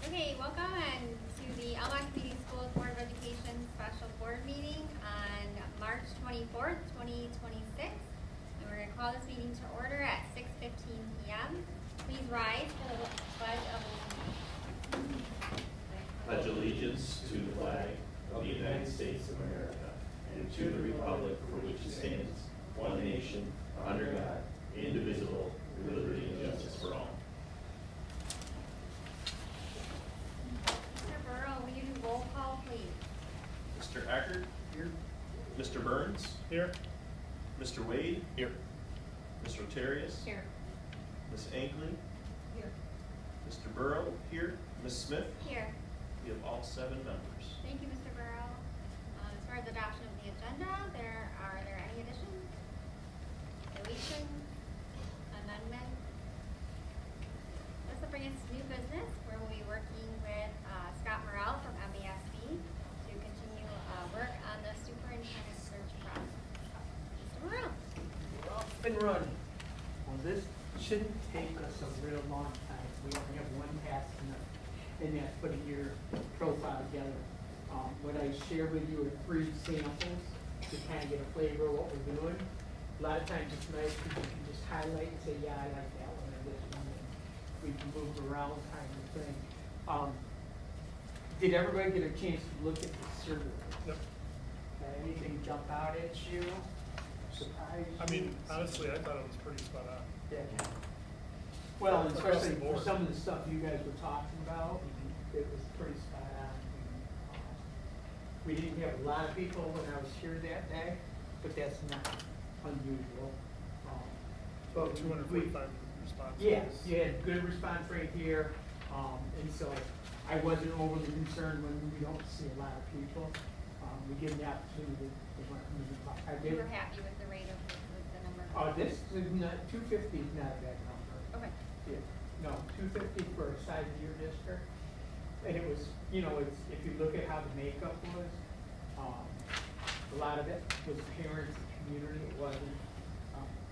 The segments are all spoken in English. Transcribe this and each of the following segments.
Okay, welcome and to the Almont Community Schools Board of Education Special Board Meeting on March 24th, 2026. And we're going to call this meeting to order at 6:15 p.m. Please rise for the Pledge of Allegiance. Pledge allegiance to the flag of the United States of America and to the republic for which it stands, one nation, under God, indivisible, with liberty and justice for all. Mr. Burrow, will you do roll call, please? Mr. Ackert? Here. Mr. Burns? Here. Mr. Wade? Here. Mr. Rotarius? Here. Ms. Ankley? Here. Mr. Burrow? Here. Ms. Smith? Here. We have all 7 members. Thank you, Mr. Burrow. As far as adoption of the agenda, are there any additions, deletions, amendments? This will bring us to new business, where we'll be working with Scott Morrell from MASB to continue work on the superintendent search process. Mr. Morrell. Up and running. Well, this shouldn't take us a real long time. We only have one task and that's putting your profile together. What I share with you are 3 samples to kind of get a flavor of what we're doing. A lot of times it's nice because you can just highlight and say, yeah, I like that one or this one, and we can move around kind of thing. Did everybody get a chance to look at the survey? Yep. Anything jump out at you? Surprise you? I mean, honestly, I thought it was pretty spot on. Yeah. Well, and Across especially the for board. some of the stuff you guys were talking about, it was pretty spot on. We didn't have a lot of people when I was here that day, but that's not unusual. But 245 responses. Yes, you had good response rate here, and so I wasn't overly concerned when we don't see a lot of people. We give them the opportunity to talk. I You did. were happy with the rate of the number? Oh, this is not, 250 is not a bad number. Okay. Yeah, no, 250 for a size of your district. And it was, you know, it's, if you look at how the makeup was, a lot of it was parents and community. It wasn't,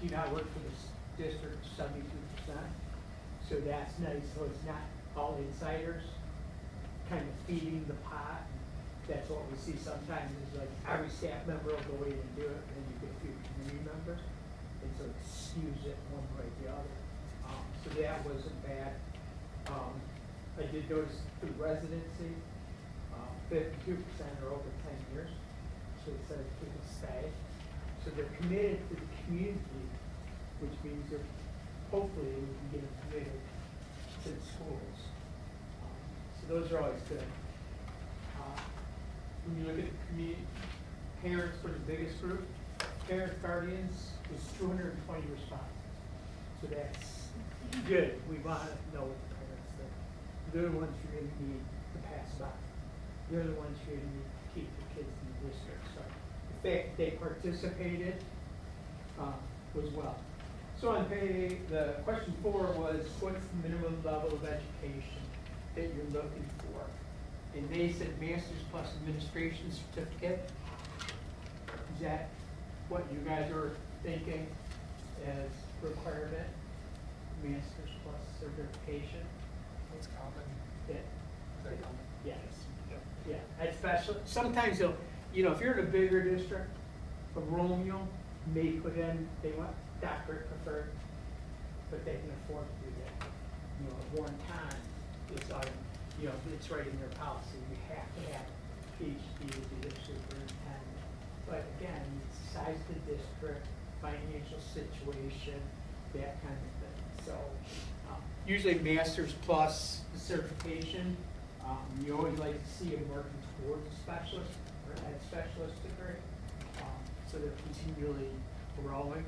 do not work for this district 72%. So that's nice. So it's not all insiders kind of feeding the pot. That's what we see sometimes is like every staff member will go in and do it, and then you get a few community members. And so it skews it one way or the other. So that wasn't bad. I did notice the residency, 52% are over 10 years. So it says people stay. So they're committed to the community, which means they're hopefully we can get them committed to the schools. So those are always good. When you look at the community, parents were the biggest group. Parents, guardians was 220 responses. So that's good. We want to know the parents that they're the ones you're going to need to pass by. They're the ones you're going to need to keep the kids in the district. So the fact that they participated was well. So on page, the question 4 was, what's the minimum level of education that you're looking for? And they said master's plus administration certificate. Is that what you guys are thinking as requirement? Master's plus certification? That's common. Yeah. Is that common? Yes. Yep. Yeah, that's special. Sometimes they'll, you know, if you're in a bigger district, a Romeo may put in, they want doctorate preferred, but they can afford to do that. You know, at one time, it's on, you know, it's right in their policy, you have to have a PhD to be a superintendent. But again, it's the size of the district, financial situation, that kind of thing. So, usually masters plus the certification, you always like to see them working towards a specialist or a specialist degree. So they're continually growing,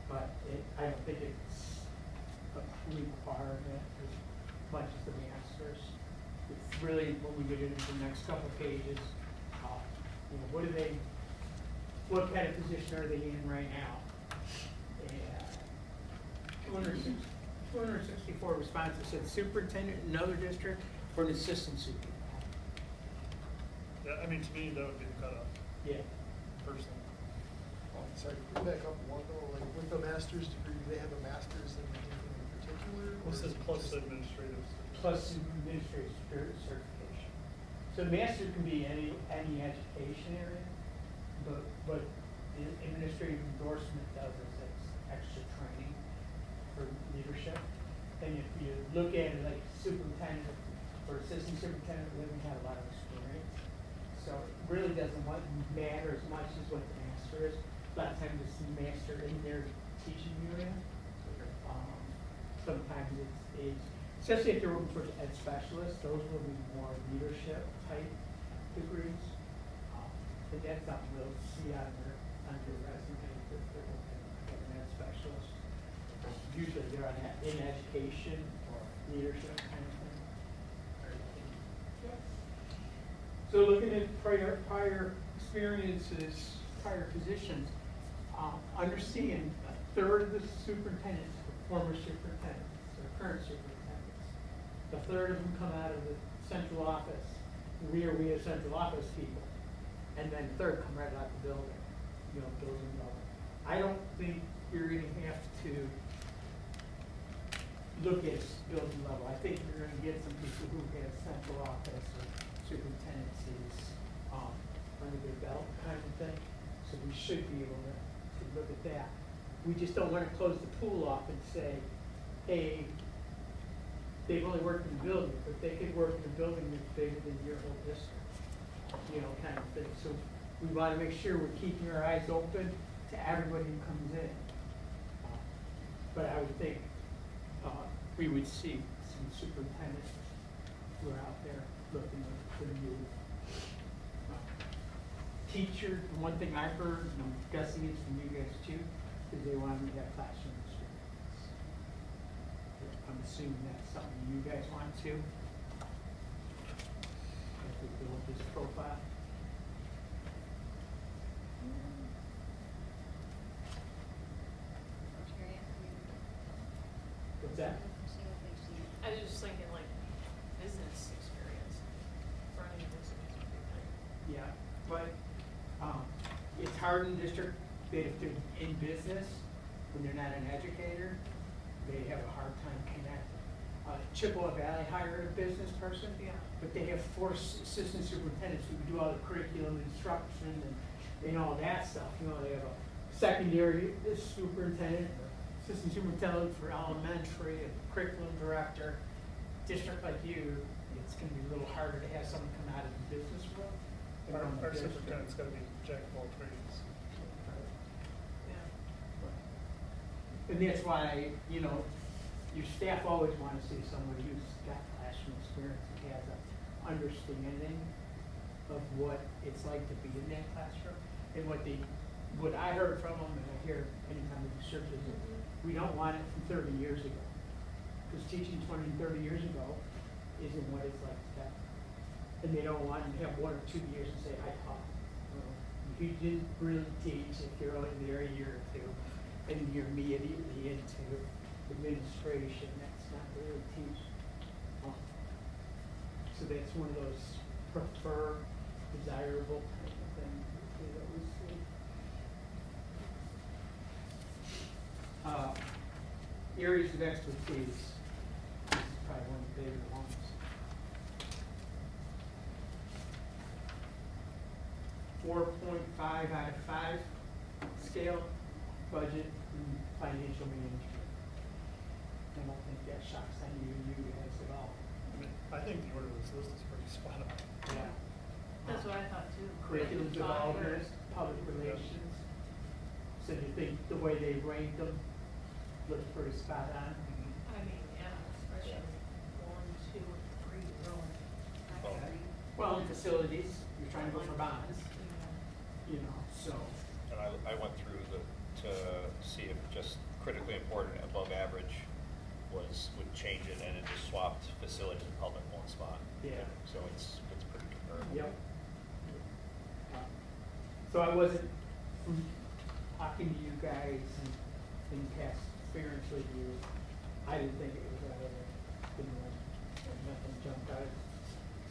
but I don't think it's a requirement as much as the masters. It's really, when we get into the next couple of pages, you know, what kind of position are they in right now? And 264 responses said superintendent in another district or an assistant superintendent. Yeah, I mean, to me, that would be the cutoff, Yeah. personally. Sorry, can we back up one though, like with the master's degree, do they have a master's in anything in particular? What's this plus administrative? plus administrative certification. So master can be any education area, but the administrative endorsement does is it's extra training for leadership. And if you look at it like superintendent or assistant superintendent, they don't have a lot of experience. So it really doesn't matter as much as what the master is. A lot of times it's the master in their teaching area. Sometimes it's age, especially if you're working for ed specialists, those will be more leadership type degrees. And that's something we'll see on your resume if they're working as an ed specialist. Usually they're in education or leadership kind of thing. So looking at prior experiences, prior positions, understand a third of the superintendents are former superintendents or current superintendents. A third of them come out of the central office. We have central office people. And then third come right out the building, building level. I don't think you're gonna have to look at building level. I think you're gonna get some people who have central office or superintendencies under their belt kind of thing. So we should be able to look at that. We just don't wanna close the pool off and say, hey, they've only worked in the building, but they could work in a building that's bigger than your whole district, kind of thing. So we wanna make sure we're keeping our eyes open to everybody who comes in. But I would think, we would see some superintendents who are out there looking for new. Teacher, the one thing I've heard, and I'm guessing it's from you guys too, is they want me to have classroom experience. I'm assuming that's something you guys want to. As we build this profile. What's that? I was just thinking like business experience, running a business would be great. Yeah, but it's hard in the district that if they're in business, when they're not an educator, they have a hard time connecting. Chippewa Valley hired a business person, Yeah. but they have 4 assistant superintendents who do all the curriculum instruction and all that stuff. They have a secondary superintendent, assistant superintendent for elementary, a curriculum director. District like you, it's gonna be a little harder to have someone come out of the business world. and run the Our district. superintendent's gotta be jack of all trades. Yeah. And that's why, your staff always wanna see somebody who's got classroom experience and has an understanding of what it's like to be in that classroom. And what I heard from them, and I hear anytime we do searches, is we don't want it from 30 years ago. Because teaching 20 and 30 years ago isn't what it's like today. And they don't want to have 1 or 2 years and say, I taught. If you didn't really teach, if you're only there a year or 2, and you're immediately into administration, that's not really teaching. So that's one of those preferred, desirable kind of things that we see. Areas of expertise. This is probably one of the bigger ones. .5 out of 5 scale, budget and financial management. I don't think that shocks any of you guys at all. I think the order of this list is pretty spot on. Yeah. That's what I thought too. Curriculum development, public relations. So you think the way they ranked them looks pretty spot on? I mean, yeah, especially 1, 2, and 3 really. Actually, Well, in facilities, you're trying to go for bonds, so. And I went through to see if just critically important above average would change it, and it just swapped facilities and public one spot. Yeah. So it's pretty comparable. Yep. So I wasn't, from talking to you guys and in past experience with you, I didn't think it was out of there. Nothing jumped out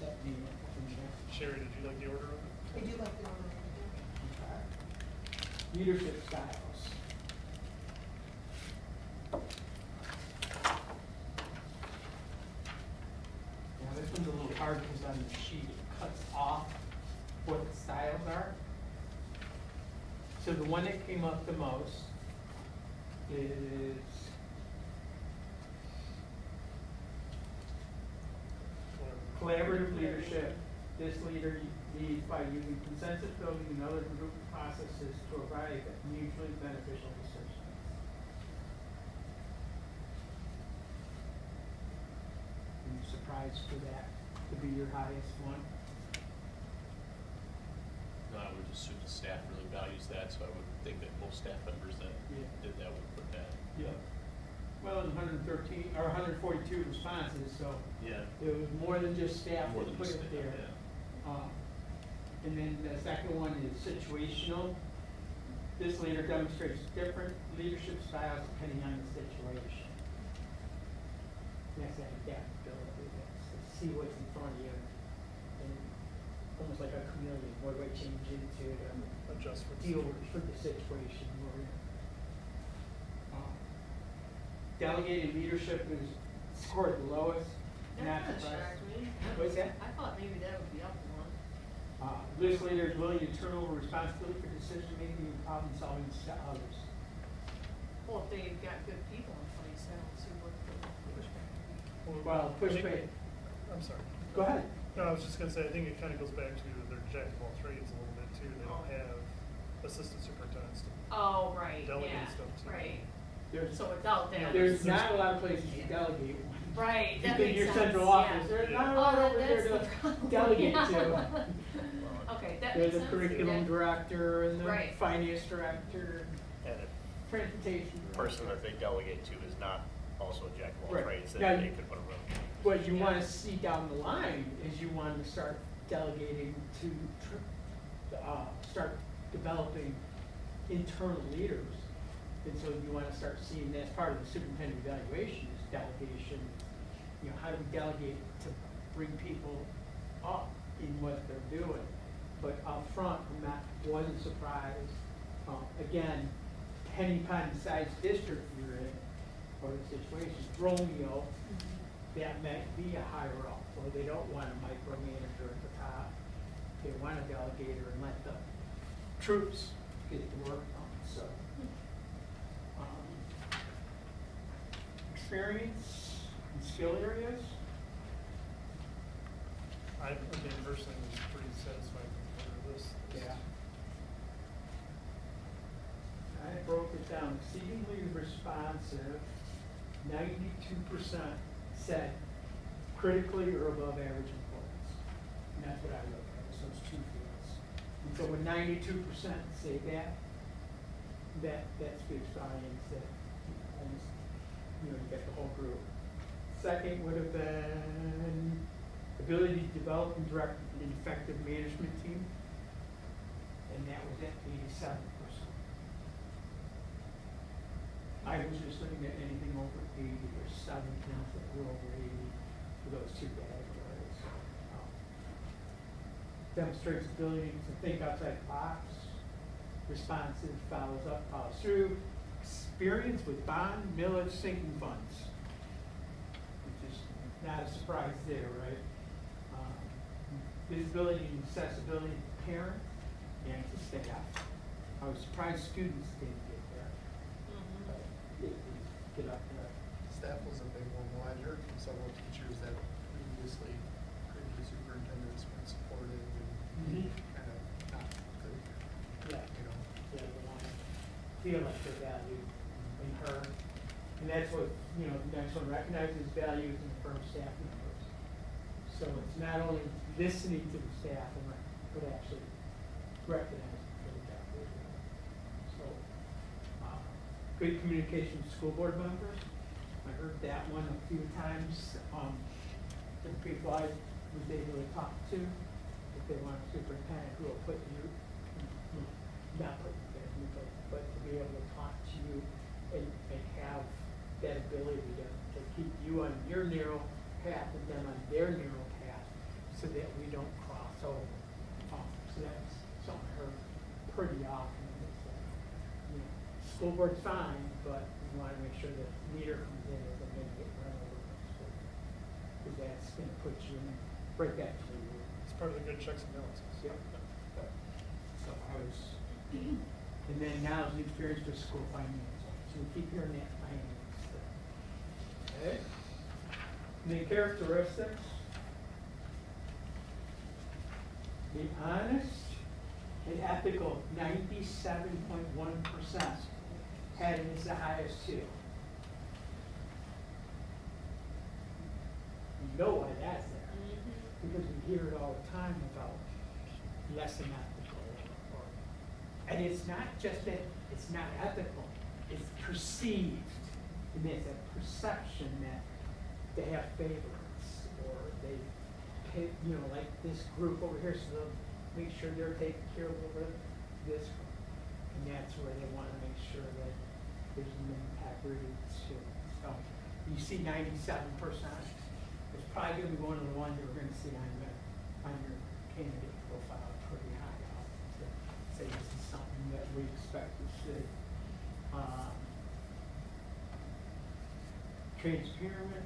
at me from there. Sherry, did you like the order of it? I do like the order. Okay. Leadership styles. hard because on the sheet it cuts off what the styles are. So the one that came up the most is collaborative leadership. This leader leads by using consensus building and other group processes to arrive at mutually beneficial decisions. Are you surprised for that to be your highest one? No, I would assume the staff really values that, so I would think that most staff members that Yeah. did that would put that. Yeah. Well, in 113, or 142 responses, so Yeah. it was more than just staff More that than put just it staff, there. yeah. And then the second one is situational. This leader demonstrates different leadership styles depending on the situation. That's that adaptability, that's to see what's in front of you, and almost like a chameleon, what do I change into to Adjust for the deal situation. with the situation we're in. Delegated leadership is scored the lowest. That Not kinda surprised. shocked me. What's that? I thought maybe that would be up one. This leader is willing to turn over responsibility for decision making and problem solving to others. Well, if they've got good people in place, I don't see what the pushback. Well, pushback. I'm sorry. Go ahead. No, I was just gonna say, I think it kind of goes back to their jack of all trades a little bit too. They don't have assistant superintendents to Oh, right, delegate yeah, stuff to. right. There's, So it's out there. there's not a lot of places to delegate. Right, You that think makes your sense, central yeah. office, there's not a lot Oh, over there that's the to problem. delegate Yeah. to. Okay, that There's makes sense. the curriculum yeah. director and the Right. finance director, And a transportation. person that they delegate to is not also a jack of all Right. trades, that Yeah. they could put a room. What you Yeah. wanna see down the line is you want to start delegating to, start developing internal leaders. And so you wanna start seeing that's part of the superintendent evaluation is delegation. You know, how do we delegate to bring people up in what they're doing? But up front, wasn't surprised. Again, depending upon the size district you're in or the situation, Romeo, that might be a higher up, or they don't want a micromanager at the top. They want a delegator and let the troops get the work done, so. Experience and skill areas, I mean, personally was pretty satisfied with this. I broke it down, exceedingly responsive, 92% said critically or above average importance. And that's what I look at, is those two fields. And so when 92% say that speaks volumes that almost, you know, you get the whole group. Second would have been ability to develop and direct an effective management team. And that was at 87%. I was just looking at anything over 80 or 70, that were over 80 for those two categories. Demonstrates ability to think outside the box, responsive, follows up, follows through, experience with bond, millage, sinking funds. Which is not a surprise there, right? Visibility and accessibility to parents and to staff. I was surprised students didn't get there. But it was get up there. Staff was a big one, though. I'd heard from several teachers that previous superintendents weren't supportive and kind of not good, Yeah. you know. Yeah, they want to feel like they're valued and heard. And that's what, you know, the next one recognizes values in the firm staff members. So it's not only listening to the staff, but actually recognizing for the values. So, good communication with school board members. I heard that one a few times. The people I was able to talk to, if they want a superintendent who will put you, not put you there, but to be able to talk to you and have that ability to keep you on your narrow path and them on their narrow path so that we don't cross over. So that's something I heard pretty often is that, you know, school board's fine, but we want to make sure that leader comes in as a minute run over from school. Because that's going to put you in right back to you. It's part of the good checks and balances. Yep. So I was, and then now the experience with school finance, so we keep hearing that finance stuff. Okay? And then characteristics. Be honest and ethical, 97.1%. Had it as the highest too. You know why that's there, because we hear it all the time about less than ethical, and it's not just that it's not ethical, it's perceived, and it's a perception that they have favorites, or they pick, you know, like this group over here, so they'll make sure they're taking care of this group. And that's where they want to make sure that there's an integrity too. So you see 97%, it's probably going to be one of the ones you're going to see on your candidate profile pretty high up to say this is something that we expect to see. Transparent,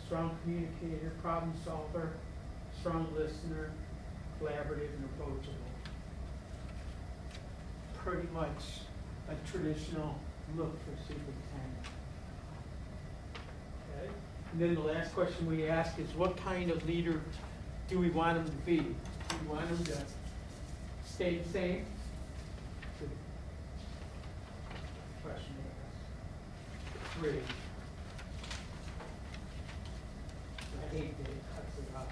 strong communicator, problem solver, strong listener, collaborative and approachable. Pretty much a traditional look for superintendent. Okay? And then the last question we ask is, what kind of leader do we want them to be? Do we want them to stay the same? Good question to ask. 3. I hate that it cuts it off.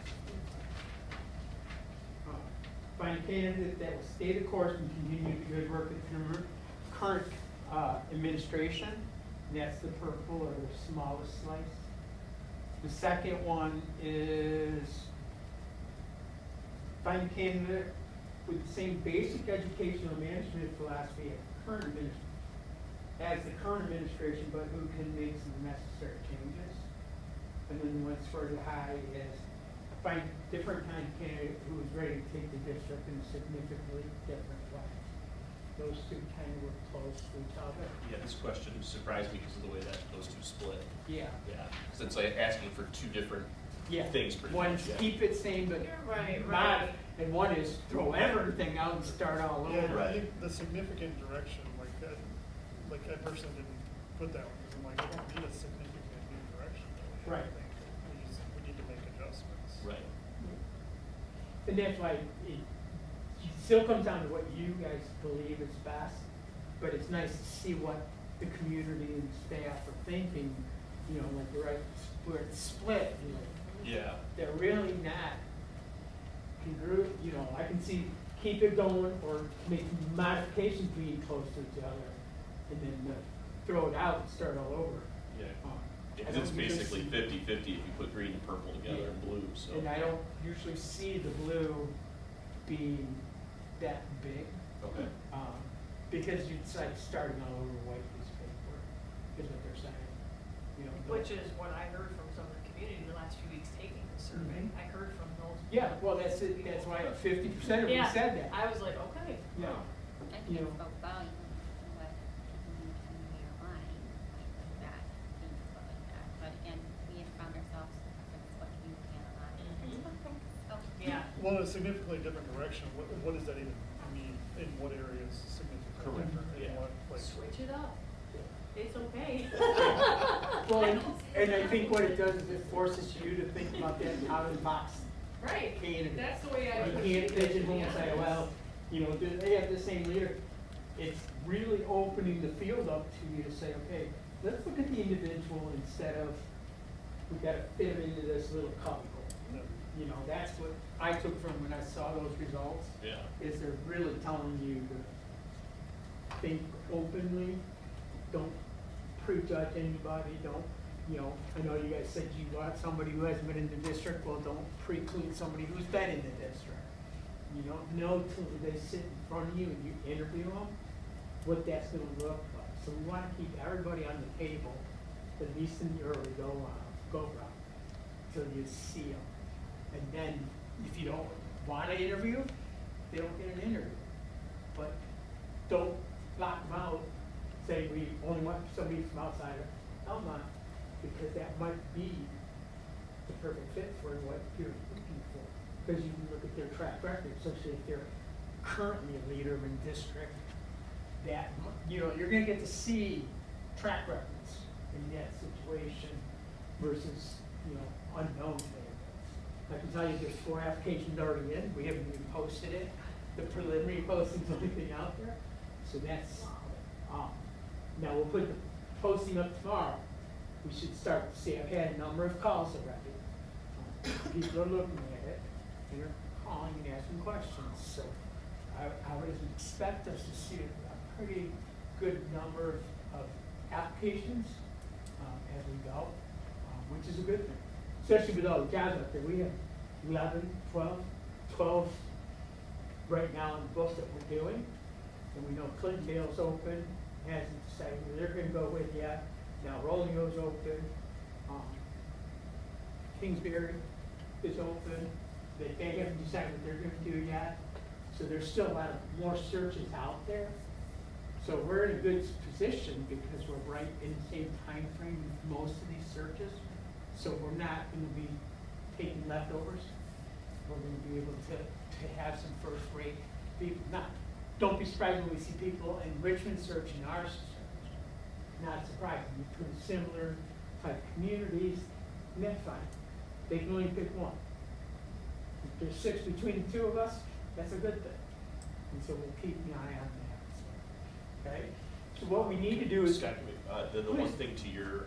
Find a candidate that will stay the course and continue to good work with current administration. And that's the purple or the smallest slice. The second one is find a candidate with the same basic educational management philosophy as the current administration, but who can make some necessary changes. And then the one that's further high is find different kind of candidate who is ready to take the district in a significantly different way. Those two kind of work close to each other. Yeah, this question surprised me because of the way that those two split. Yeah. Yeah, because it's like asking for two different Yeah. things pretty One's much. Yeah. keep it same, but Right, mod, right. and one is throw everything out and start all over. Yeah, Right. I think the significant direction, like I personally didn't put that one, because I'm like, I don't need a significant new direction. Right. I think we need to make adjustments. Right. And that's why it still comes down to what you guys believe is best, but it's nice to see what the community and staff are thinking, you know, like where it's split, you know. Yeah. They're really not congruent, you know, I can see keep it going or make modifications being close to each other, and then throw it out and start all over. Yeah. I Because don't it's usually basically see- 50-50 if you put green and purple together and blue, so. And I don't usually see the blue being that big, Okay. because it's like starting all over a white piece of paper, is what they're saying. You know, Which is what I heard from some of the community the last few weeks taking the survey. Mhm. I heard from those. Yeah, well, that's it, that's why 50% of them Yeah, said that. I was like, okay. Yeah. I You think it know. spoke volumes to what people in the community are wanting, like that, things like that. But, and we have found ourselves, that's what you can a lot. So, Yeah. Well, in a significantly different direction, what does that even mean, in what areas significantly Correct, different, in yeah. what, like? Switch it up. It's okay. Well, and I think what it does is it forces you to think about that out of the box Right. candidate. That's the way I. You perceive can't it, to pigeonhole be and say, honest. well, you know, do they have the same leader? It's really opening the field up to you to say, okay, let's look at the individual instead of, we gotta fit them into this little cubbyhole. You know, that's what I took from when I saw those results. Yeah. Is they're really telling you to think openly, don't prejudge anybody, don't, you know, I know you guys said you want somebody who hasn't been in the district, well, don't preclude somebody who's been in the district. You don't know till they sit in front of you and you interview them, what that's gonna look like. So we wanna keep everybody on the table, at least in the early go round, till you see them. And then, if you don't wanna interview, they don't get an interview. But don't lock them out, say we only want somebody from outside of Almont, because that might be the perfect fit for what you're looking for. Because you can look at their track record, especially if they're currently a leader in district, that, you know, you're gonna get to see track records in that situation versus, you know, unknown candidates. I can tell you there's 4 applications already in, we haven't even posted it, the preliminary posting's only thing out there, so that's, now we'll put the posting up tomorrow. We should start to see, I've had a number of calls already. People are looking at it, and they're calling and asking questions, so I would expect us to see a pretty good number of applications as we go, which is a good thing, especially with all the jobs out there. We have 11, 12 right now in the books that we're doing, and we know Clintondale's open, hasn't decided who they're gonna go with yet. Now Romeo's open, Kingsbury is open, they haven't decided what they're gonna do yet. So there's still a lot of more searches out there. So we're in a good position because we're right in the same time frame with most of these searches. So we're not gonna be taking leftovers. We're gonna be able to have some first rate people. Don't be surprised when we see people in Richmond searching our search. Not surprising, we put similar type communities, and that's fine. They can only pick one. If there's 6 between the 2 of us, that's a good thing. And so we'll keep an eye on that. Okay? So what we need to do is. Scott, the one thing to your,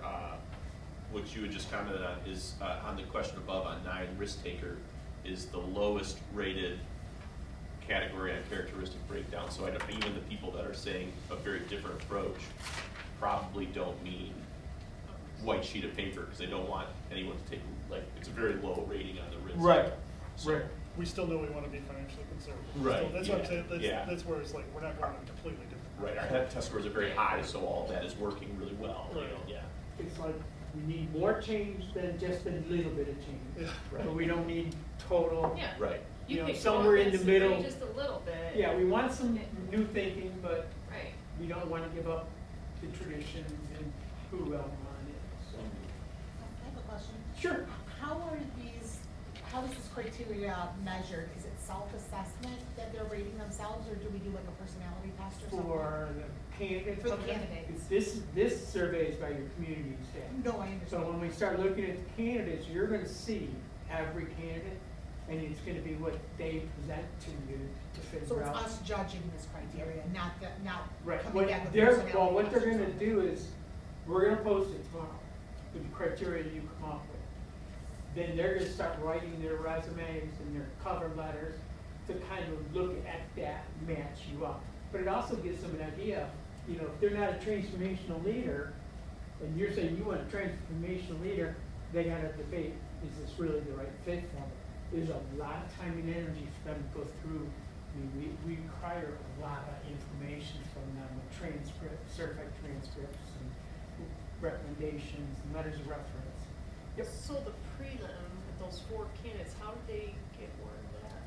what you had just commented on is, on the question above on 9, risk taker is the lowest rated category on characteristic breakdown. So even the people that are saying a very different approach probably don't mean white sheet of paper, because they don't want anyone to take, like, it's a very low rating on the risk. Right, So- right. We still know we wanna be financially conservative. Right, So that's what I'm yeah, saying, yeah. that's where it's like, we're not going in completely different. Right, our head test scores are very high, so all that is working really well, you know, Right. yeah. It's like, we need more change than just a little bit of change. Yeah. Right. But we don't need total. Yeah. Right. You know, pick somewhere in one the that's middle. Just a little bit. Yeah, we want some new thinking, but Right. we don't wanna give up the traditions and who Elmont is, so. I have a question. Sure. How is this criteria measured? Is it self-assessment that they're rating themselves, or do we do like a personality test or something? For the candidates. For the something? candidates. This survey is by your community staff. No, I So understand. when we start looking at the candidates, you're gonna see every candidate, and it's gonna be what they present to you to figure So it's out. us judging this criteria, not Right, coming what back with they're, personality well, what they're tests or gonna something. do is, we're gonna post it tomorrow, with the criteria you come up with. Then they're gonna start writing their resumes and their cover letters to kind of look at that, match you up. But it also gives them an idea, you know, if they're not a transformational leader, and you're saying you want a transformational leader, they gotta debate, is this really the right fit for them? There's a lot of time and energy for them to go through. I mean, we require a lot of information from them, with transcripts, certified transcripts, and recommendations, and letters of reference. Yep. So the prelim, with those 4 candidates, how did they get word of that?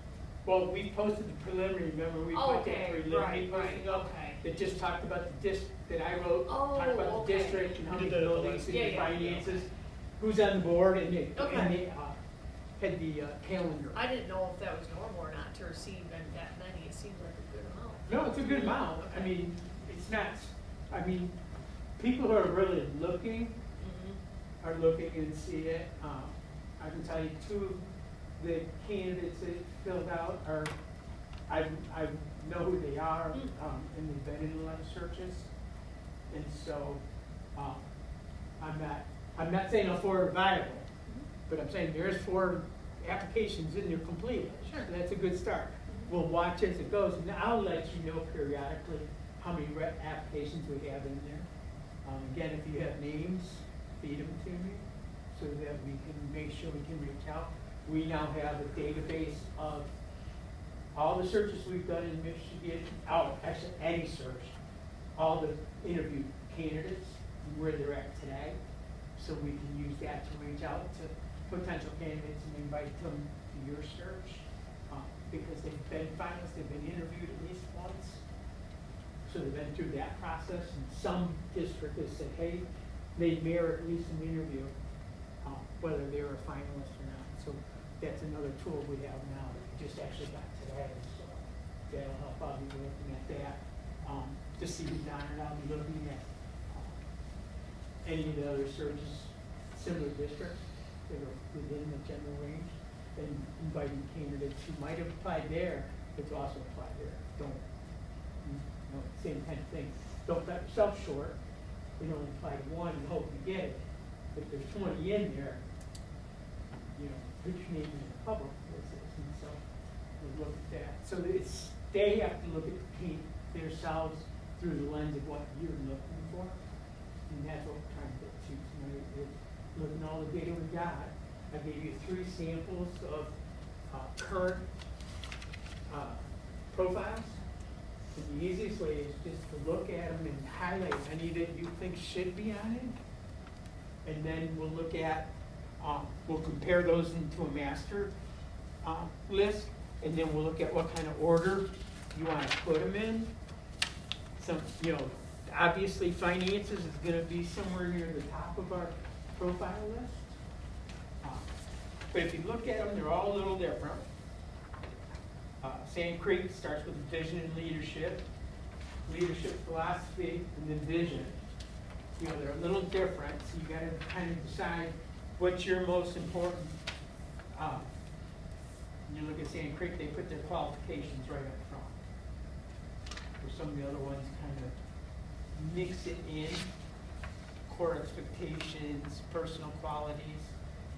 Well, we posted the preliminary, remember, we Oh, put that okay, preliminary right, posting right, up okay. that just talked about the that I wrote, Oh, talked about the okay. district and how We many did that at the buildings last- and Yeah, the yeah, finances, okay. who's on the board, and they, Okay. had the calendar. I didn't know if that was normal or not to receive that many. It seems like a good amount. No, it's a good amount, I Okay. mean, it's not, I mean, people who are really looking Mhm. are looking and see it. I can tell you 2 of the candidates that filled out are, I know who they are, and they've been in a lot of searches. And so, I'm not saying all 4 are viable, but I'm saying there's 4 applications in there completed. Sure. So that's a good start. We'll watch as it goes, and I'll let you know periodically how many applications we have in there. Again, if you have names, feed them to me, so that we can make sure we can reach out. We now have a database of all the searches we've done in Michigan, actually any search, all the interviewed candidates, where they're at today. So we can use that to reach out to potential candidates and invite them to your search, because they've been finalists, they've been interviewed at least once. So they've been through that process, and some district has said, hey, they merit at least an interview. whether they were a finalist or not. So that's another tool we have now that we just actually got today, so that'll help. I'll be looking at that, to see who's on it. I'll be looking at, any of the other searches, similar districts that are within the general range, and inviting candidates who might have applied there, but to also apply there. Don't, same kind of thing. Don't cut yourself short. You know, apply to one and hope you get it. If there's 20 in there, you know, put your name in the public list, and so we'll look at that. So it's, they have to look at, paint themselves through the lens of what you're looking for. And that's what we're trying to get to tonight, is looking at all the data we got. I gave you 3 samples of current profiles. And the easiest way is just to look at them and highlight any that you think should be on it. And then we'll look at, we'll compare those into a master list, and then we'll look at what kind of order you want to put them in. Some, you know, obviously finances is gonna be somewhere near the top of our profile list. But if you look at them, they're all a little different. Sand Creek starts with vision and leadership philosophy, and then vision. You know, they're a little different, so you gotta kind of decide what's your most important. When you look at Sand Creek, they put their qualifications right up front. Where some of the other ones kind of mix it in, core expectations, personal qualities.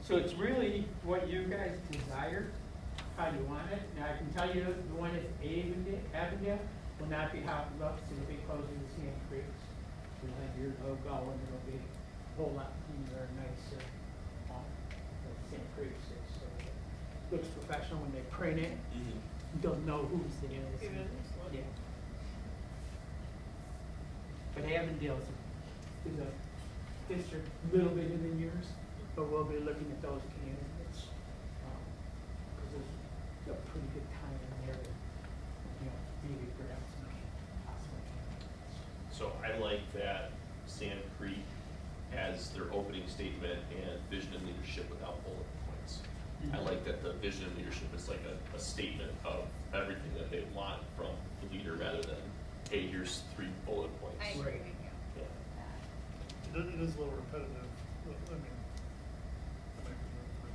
So it's really what you guys desire, how you want it. Now, I can tell you the one at Avondale will not be how it looks. It'll be closer to Sand Creek's. You'll have your logo, and it'll be a whole lot cleaner and nicer than Sand Creek's is. So it looks professional when they print it. Mhm. You don't know who's there. It is. Yeah. But Avondale's is a district a little bigger than yours, but we'll be looking at those candidates. Because there's a pretty good time in there to, you know, really grab some possible candidates. So I like that Sand Creek has their opening statement and vision and leadership without bullet points. I like that the vision and leadership is like a statement of everything that they want from the leader rather than, hey, here's 3 bullet points. I agree with you. Yeah. It is a little repetitive. I mean,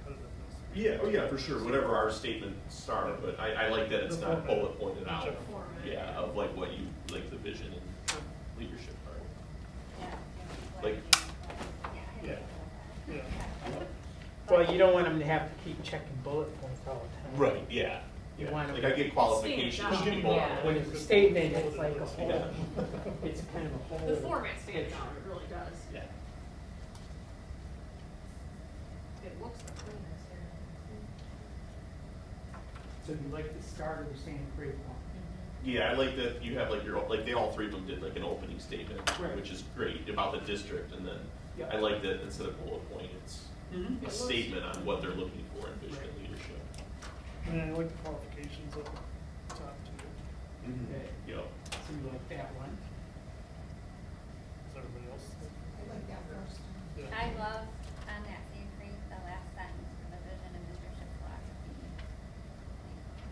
repetitiveness. Yeah, oh yeah, for sure, whatever our statements are, but I like that it's The not format. bullet pointed out. Check format. Yeah, of like what you, like the vision and leadership part. Yeah. Like- Yeah. Yeah. Well, you don't want them to have to keep checking bullet points all the time. Right, yeah. You Yeah. want Like them- I get qualifications, Stand should be out, bullet yeah. When points. it's a statement, it's like a whole, Yeah. it's kind of a whole. The format stands picture. out, it really does. Yeah. It looks the cleanest here. So you like the start of the Sand Creek one? Yeah, I like that you have like your, like they all 3 of them did like an opening statement, Right. which is great about the district, and then Yep. I like that instead of bullet point, it's Mhm. a statement on what they're looking for in vision and leadership. And I like the qualifications up top too. Okay. Yep. So you like that one? Is everybody else? I like that first. Yeah. I love on that Sand Creek, the last sentence for the vision and leadership philosophy.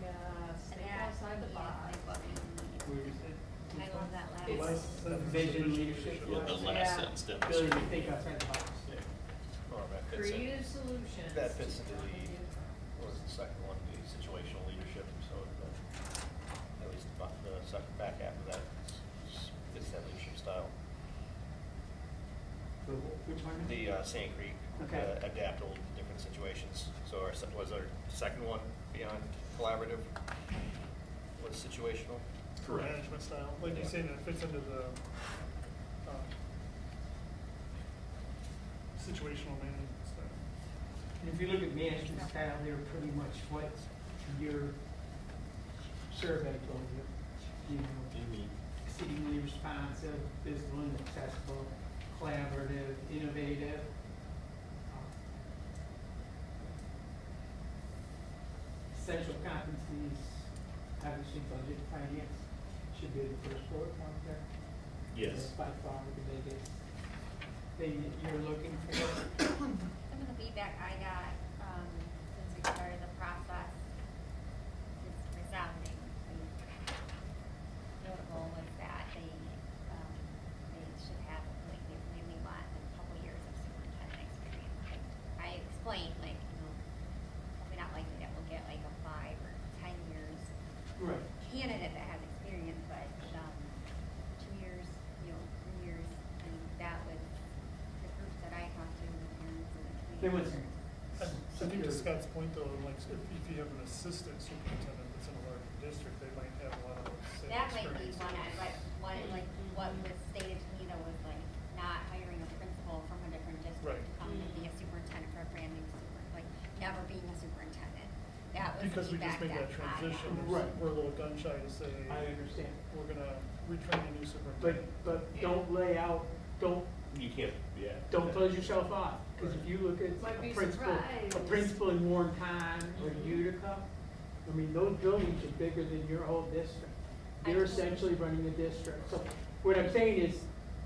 Yeah, And stay that outside the is box. what we Where need. is it? I love that last. The last sentence. sentence is Vision, vision, leadership, Yeah, the philosophy. last Yeah. sentence Billy, demonstrates. you think outside the box? Yeah. Or that fits in. Creative solutions. That fits into the, what was the second one, the situational leadership, so at least the second back half of that fits that leadership style. Which one? The Sand Creek, Okay. adaptable to different situations. So was our second one beyond collaborative, was situational? Correct. Management style, like you're Yeah. saying, it fits into the situational management style. And if you look at management style, they're pretty much what your survey told you. You know, exceedingly responsive, visible and accessible, collaborative, innovative. Essential competencies, obviously budget, finance, should be the first bullet point there. Yes. That's by far the biggest thing that you're looking for. The of the feedback I got, since we started the process is resounding. Notable was that they should have, like, they really want a couple years of superintendent experience. Like, I explained, like, probably not likely that we'll get like a 5 or 10 years Right. candidate that has experience, but 2 years, 3 years, and that was the groups that I talked to, the parents and the There was- community. I think to Scott's point though, like, if you have an assistant superintendent that's in a larger district, they might have a lot of those same That might be experiences. like what was stated to me though was like not hiring a principal from a different district Right. to come and be a superintendent for a brand new like never being a superintendent. That was Because we just feedback made that I transition, got. Right. we're a little gun shy to say, I understand. we're gonna retrain a new superintendent. But don't lay out, don't You can't, yeah. Don't close yourself off, because if you look at Might be a principal surprised. in Warren Pond or Utica, I mean, those buildings are bigger than your whole district. They're essentially running the district. So what I'm saying is,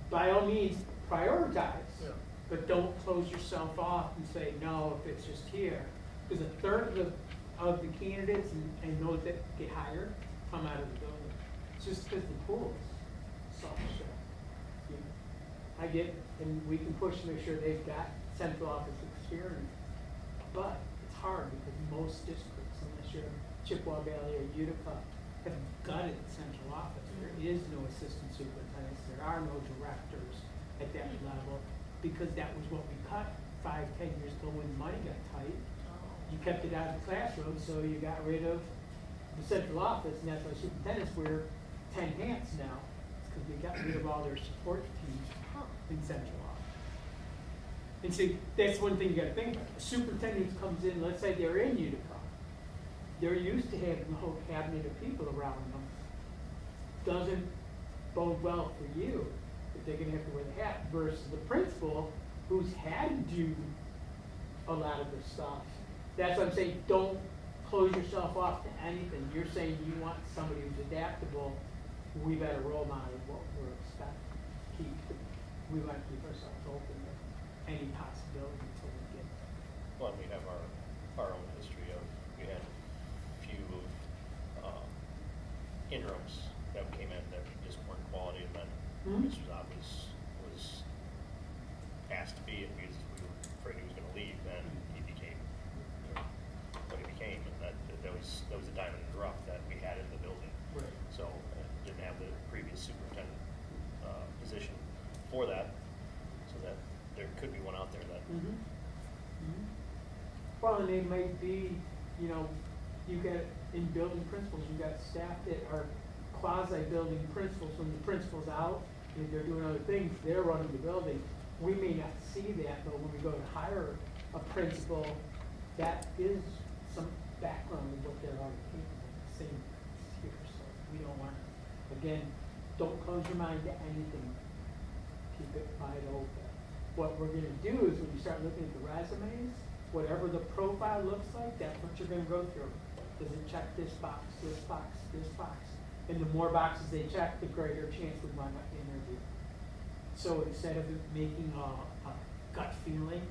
by all means, prioritize, Yeah. but don't close yourself off and say, no, if it's just here. Because a third of the candidates and those that get hired come out of the building. It's just because the pool's self-share. I get, and we can push to make sure they've got central office experience. But it's hard because most districts, unless you're Chippewa Valley or Utica, have gutted central office. There is no assistant superintendents, there are no directors at that level, because that was what we cut 5-10 years ago when money got tight. You kept it out of the classroom, so you got rid of the central office, and that's why superintendents wear 10 hats now. It's because we got rid of all their support teams in central office. And see, that's one thing you gotta think about. A superintendent comes in, let's say they're in Utica. They're used to having a whole cabinet of people around them. Doesn't bode well for you if they're gonna have to wear the hat versus the principal who's had to do a lot of the stuff. That's what I'm saying, don't close yourself off to anything. You're saying you want somebody who's adaptable, we better role model what we're expecting. We want to keep ourselves open to any possibility until we get there. Well, and we have our own history of, we had a few interims that came in that just weren't quality, and then Mhm. Mr. Zob was asked to be it because we were afraid he was gonna leave, and he became what he became, and that was a diamond in the rough that we had in the building. Right. So, didn't have the previous superintendent position for that, so that there could be one out there that, Well, and they might be, you got, in building principals, you got staff that are quasi-building principals. When the principal's out, and they're doing other things, they're running the building. We may not see that, but when we go to hire a principal, that is some background of what they're already capable of. Same here, so we don't want, again, don't close your mind to anything. Keep it wide open. What we're gonna do is when you start looking at the resumes, whatever the profile looks like, that's what you're gonna go through. Does it check this box, this box, this box? And the more boxes they check, the greater chance we want to interview. So instead of it making a gut feeling,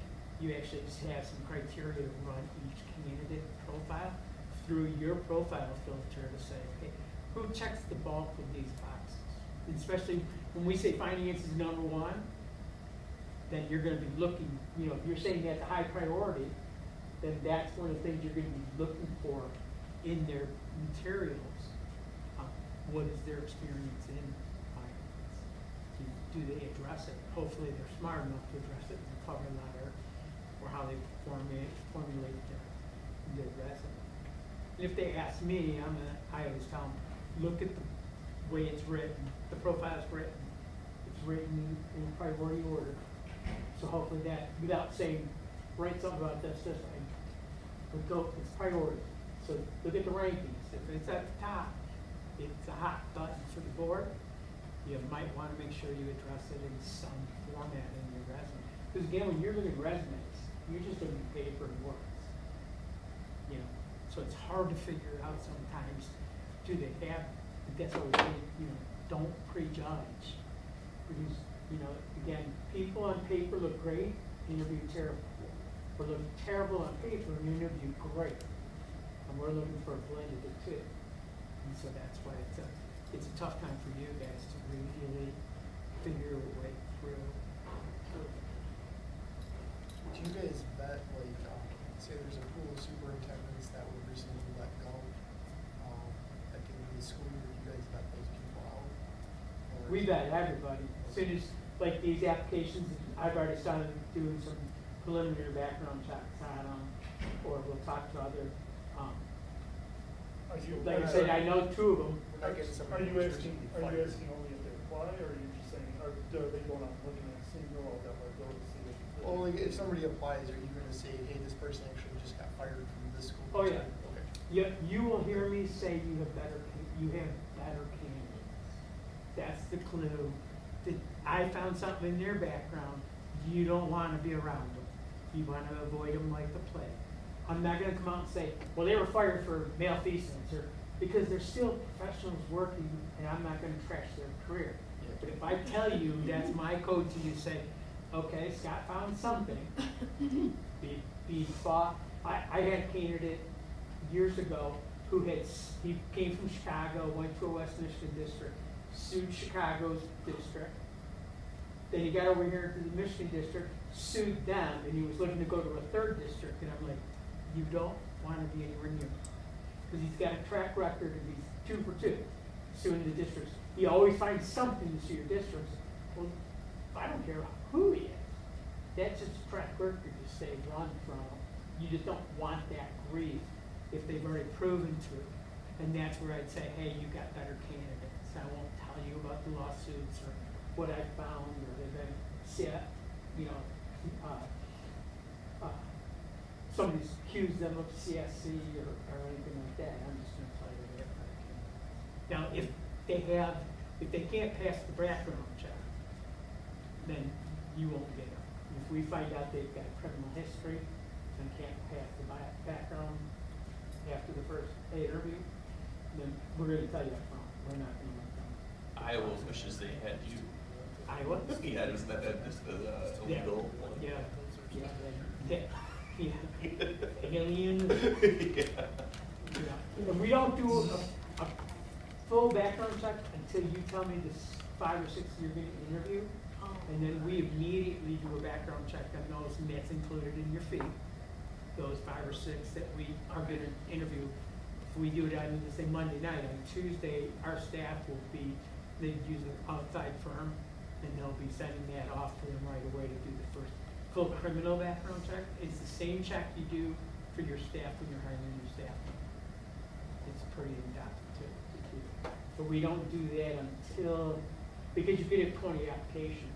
you actually just have some criteria to run each candidate profile through your profile filter to say, okay, who checks the bulk of these boxes? And especially when we say finance is number one, then you're gonna be looking, if you're saying that's a high priority, then that's one of the things you're gonna be looking for in their materials. What is their experience in finance? Do they address it? Hopefully they're smart enough to address it in the cover letter or how they formulate their resume. If they ask me, I always tell them, look at the way it's written, the profile's written. It's written in priority order. So hopefully that, without saying, write something about this, but go, it's priority. So look at the rankings. If it's at the top, it's a hot button for the board. You might want to make sure you address it in some format in your resume. Because again, when you're looking at resumes, you're just looking at paper and words. So it's hard to figure out sometimes, do they have, that's what we say, don't prejudge. Because, again, people on paper look great, interview terrible. or look terrible on paper and you interview great. And we're looking for a blend of the two. And so that's why it's a tough time for you guys to really figure your way through. Do you guys vet, like, say there's a pool of superintendents that were recently let go, at the end of the school year, do you guys vet those people out? Or- We vet everybody. As soon as, like these applications, I've already started doing some preliminary background checks on them, or we'll talk to other, Are you? like I said, I know two of them. We're not getting Are somebody you who's asking, recently are you fired. asking only if they apply, or are you just saying, are they going out and looking at single or that might go to see if? Well, like, if somebody applies, are you gonna say, hey, this person actually just got fired from this school? Oh, yeah. Okay. You will hear me say you have better candidates. That's the clue. That I found something in their background, you don't wanna be around them. You wanna avoid them like the plague. I'm not gonna come out and say, well, they were fired for malfeasance, or, because they're still professionals working, and I'm not gonna trash their career. Yeah. But if I tell you, that's my code to you, say, okay, Scott found something, be fought. I had a candidate years ago who he came from Chicago, went to a West Michigan district, sued Chicago's district. Then he got over here to the Michigan district, sued them, and he was looking to go to a third district, and I'm like, you don't wanna be anywhere near him. Cause he's got a track record and he's 2 for 2, suing the districts. He always finds something to sue your districts. Well, I don't care who he is. That's just a track record to stay run from. You just don't want that grief if they've already proven to. And that's where I'd say, hey, you got better candidates. I won't tell you about the lawsuits or what I found, or they've been set, somebody's accused them of CSC or anything like that. I'm just gonna tell you that. Now, if they can't pass the background check, then you won't get them. If we find out they've got criminal history and can't pass the background after the first interview, then we're gonna tell you up front, we're not gonna let them. Iowa wishes they had you. Iowa? Yeah, isn't that just illegal? Yeah, yeah, yeah. Aliens. Yeah. Yeah. And we don't do a full background check until you tell me this 5 or 6 you're gonna interview. And then we immediately do a background check on those, and that's included in your fee. Those 5 or 6 that we are gonna interview. If we do it on, say, Monday night, on Tuesday, our staff will be, they use an outside firm, and they'll be sending that off to them right away to do the first full criminal background check. It's the same check you do for your staff when you're hiring your staff. It's pretty in-depth too. But we don't do that until, because you get 20 applications.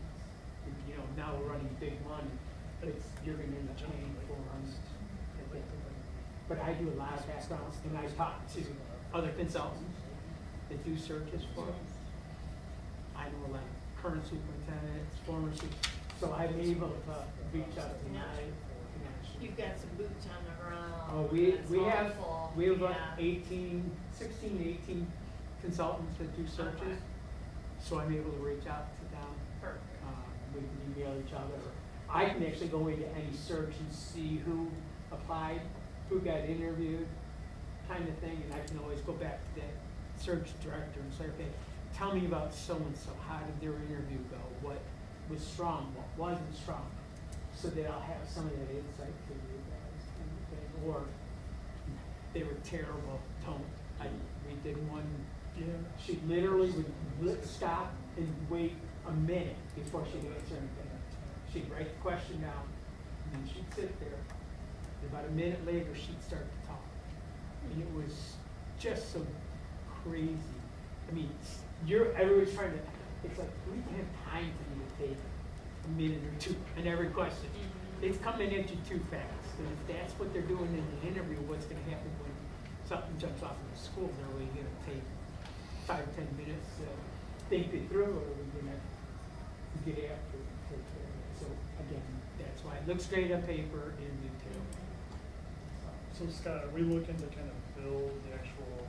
Now we're running big money, but you're gonna end up paying for them. But I do a lot of backgrounds, and I talk to other consultants that do searches for them. I know a lot of current superintendents, former so I'm able to reach out to my connections. You've got some boots on the ground. Oh, we That's have helpful. about Yeah. 16, 18 consultants that do searches, so I'm able to reach out to them. Perfect. We can email each other. I can actually go into any search and see who applied, who got interviewed, kind of thing, and I can always go back to that search director and say, okay, tell me about so-and-so, how did their interview go, what was strong, what wasn't strong, so that I'll have some of that insight for you guys. Or they were terrible, we did one, she literally would stop and wait a minute before she'd answer anything. She'd write the question down, and then she'd sit there. And about a minute later, she'd start to talk. And it was just so crazy. I mean, everybody's trying to, it's like, we don't have time for you to take a minute or two on every question. It's coming at you too fast. And if that's what they're doing in the interview, what's gonna happen when something jumps off in the school, they're really gonna take 5 or 10 minutes to think it through, or we're gonna get after it and take care of it. So again, that's why it looks great on paper in detail. So Scott, are we looking to kind of build the actual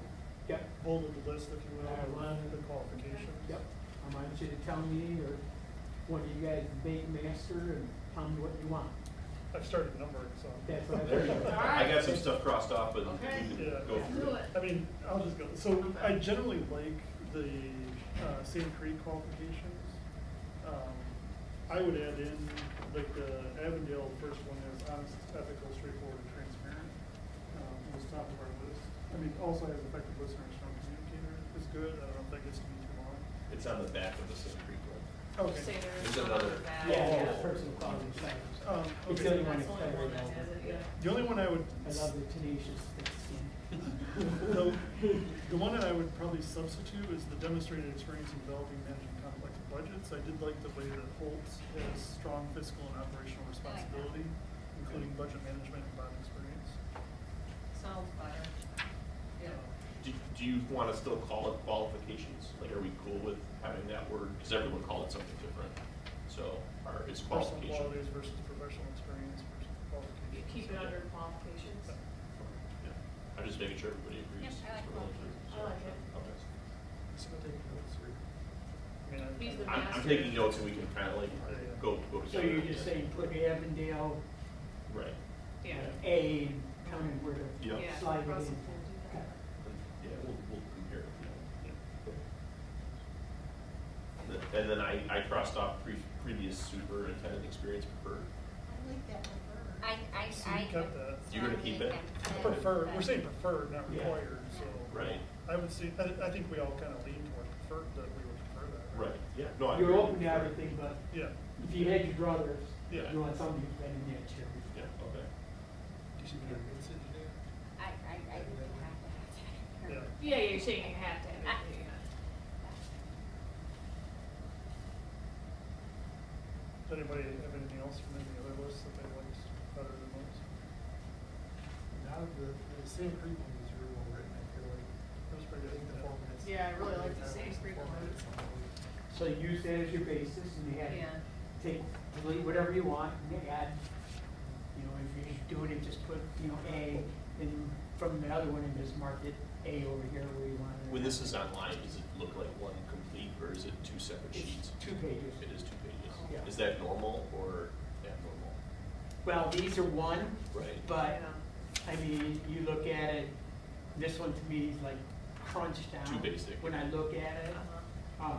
Yep. bulleted list, if you will, I want- of the qualifications? Yep. I want you to tell me, or one of you guys make master and tell me what you want. I've started numbering, so. That's what I There you figured. go. All I got right. some stuff crossed off, but we Okay. can Yeah. go Let's through do it. it. I mean, I'll just go, so Okay. I generally like the Sand Creek qualifications. I would add in, like the Avondale first one is honest, ethical, straightforward, and transparent. Was top of our list. I mean, also has effective listener and strong communicator is good. I don't know if that gets to be too long. It's on the back of the Sand Creek one. Okay. Say there's There's one on another- the back. Yeah, personal quality standards. It's the Okay. only one That's that's the only one covered that has over. it, yeah. The only one I would. I love the tenacious thick skin. The one that I would probably substitute is the demonstrated experience in developing managing complex budgets. I did like the way that Holtz has strong fiscal and operational responsibility, including budget management and bond experience. Sounds better. Yeah. Do you want to still call it qualifications? Like, are we cool with having that word? Because everyone called it something different. So, it's Personal qualification. qualities versus professional experience versus qualifications. You keep it under qualifications. Yeah. I'm just making sure everybody agrees. Yep, I like as we're going through. I like it. Okay. So I'm taking notes here. I mean, He's the I'm master. taking notes and we can kind of like go together. So you're just saying put Avondale, Right. Yeah. A, and tell me where to Yeah. Yeah. slide it Russell in. can do that. Yeah, we'll compare it. And then I crossed off previous superintendent experience preferred. I like that preferred. So you kept that. You're gonna keep it? Preferred, we're saying preferred, not Yeah. required, so. Right. I would say, I think we all kind of lean toward preferred, that we would prefer that. Right, yeah. No, I You're agree. open to everything, but Yeah. if you had your druthers, Yeah. you want somebody who's been in that chair. Yeah, okay. You should be a message there. I have to have that. Yeah. Yeah, you're saying you have to have it, yeah. Does anybody have anything else from any other lists that they liked better than most? Now, the Sand Creek one was really well written, I feel like. That was pretty I think good. the format's. Yeah, I really like the that Sand was Creek one. format's on the- So you use that as your basis and you had, Yeah. take, delete whatever you want and add, you know, if you're doing it, just put, you know, A, and from the other one and just mark it A over here where you want it. When this is online, does it look like one complete or is it two separate sheets? It's 2 pages. It is 2 pages. Yeah. Is that normal or abnormal? Well, these are one, Right. but, Yeah. I mean, you look at it, this one to me is like crunched down. Too basic. When I look at it, Uh-huh.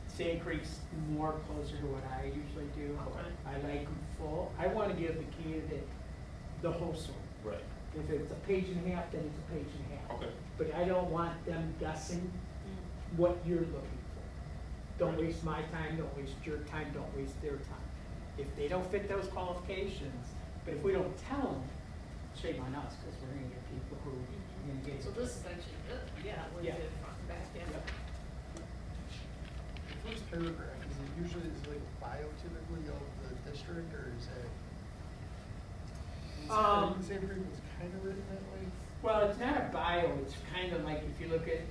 Sand Creek's more closer to what I usually do. Okay. I like them full. I wanna give the candidate the whole story. Right. If it's a page and a half, then it's a page and a half. Okay. But I don't want them guessing Mm. what you're looking for. Don't Right. waste my time, don't waste your time, don't waste their time. If they don't fit those qualifications, but if we don't tell them, shame on us, because we're gonna get people who are gonna get. So this is actually good, yeah, when you Yeah. did it front and back, yeah. Yep. The first paragraph, is it usually, is it like a bio typically of the district, or is it? Sand Creek was kind of written that way. Well, it's not a bio, it's kind of like, if you look at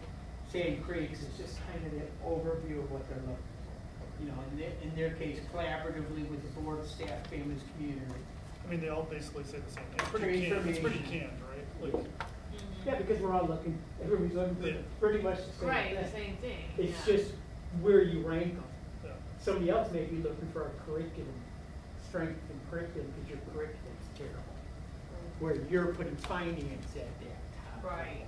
Sand Creeks, it's just kind of the overview of what they're looking for. You know, in their case, collaboratively with the board, staff, families, community. I mean, they all basically say the same thing. It's pretty canned, right? Like, Mhm. Yeah, because we're all looking, everybody's looking for Yeah. pretty much the same thing. Right, the same thing, It's yeah. just where you rank them. yeah. Somebody else may be looking for a curriculum, strength in curriculum, because your curriculum's terrible. Where you're putting finance at that top. Right.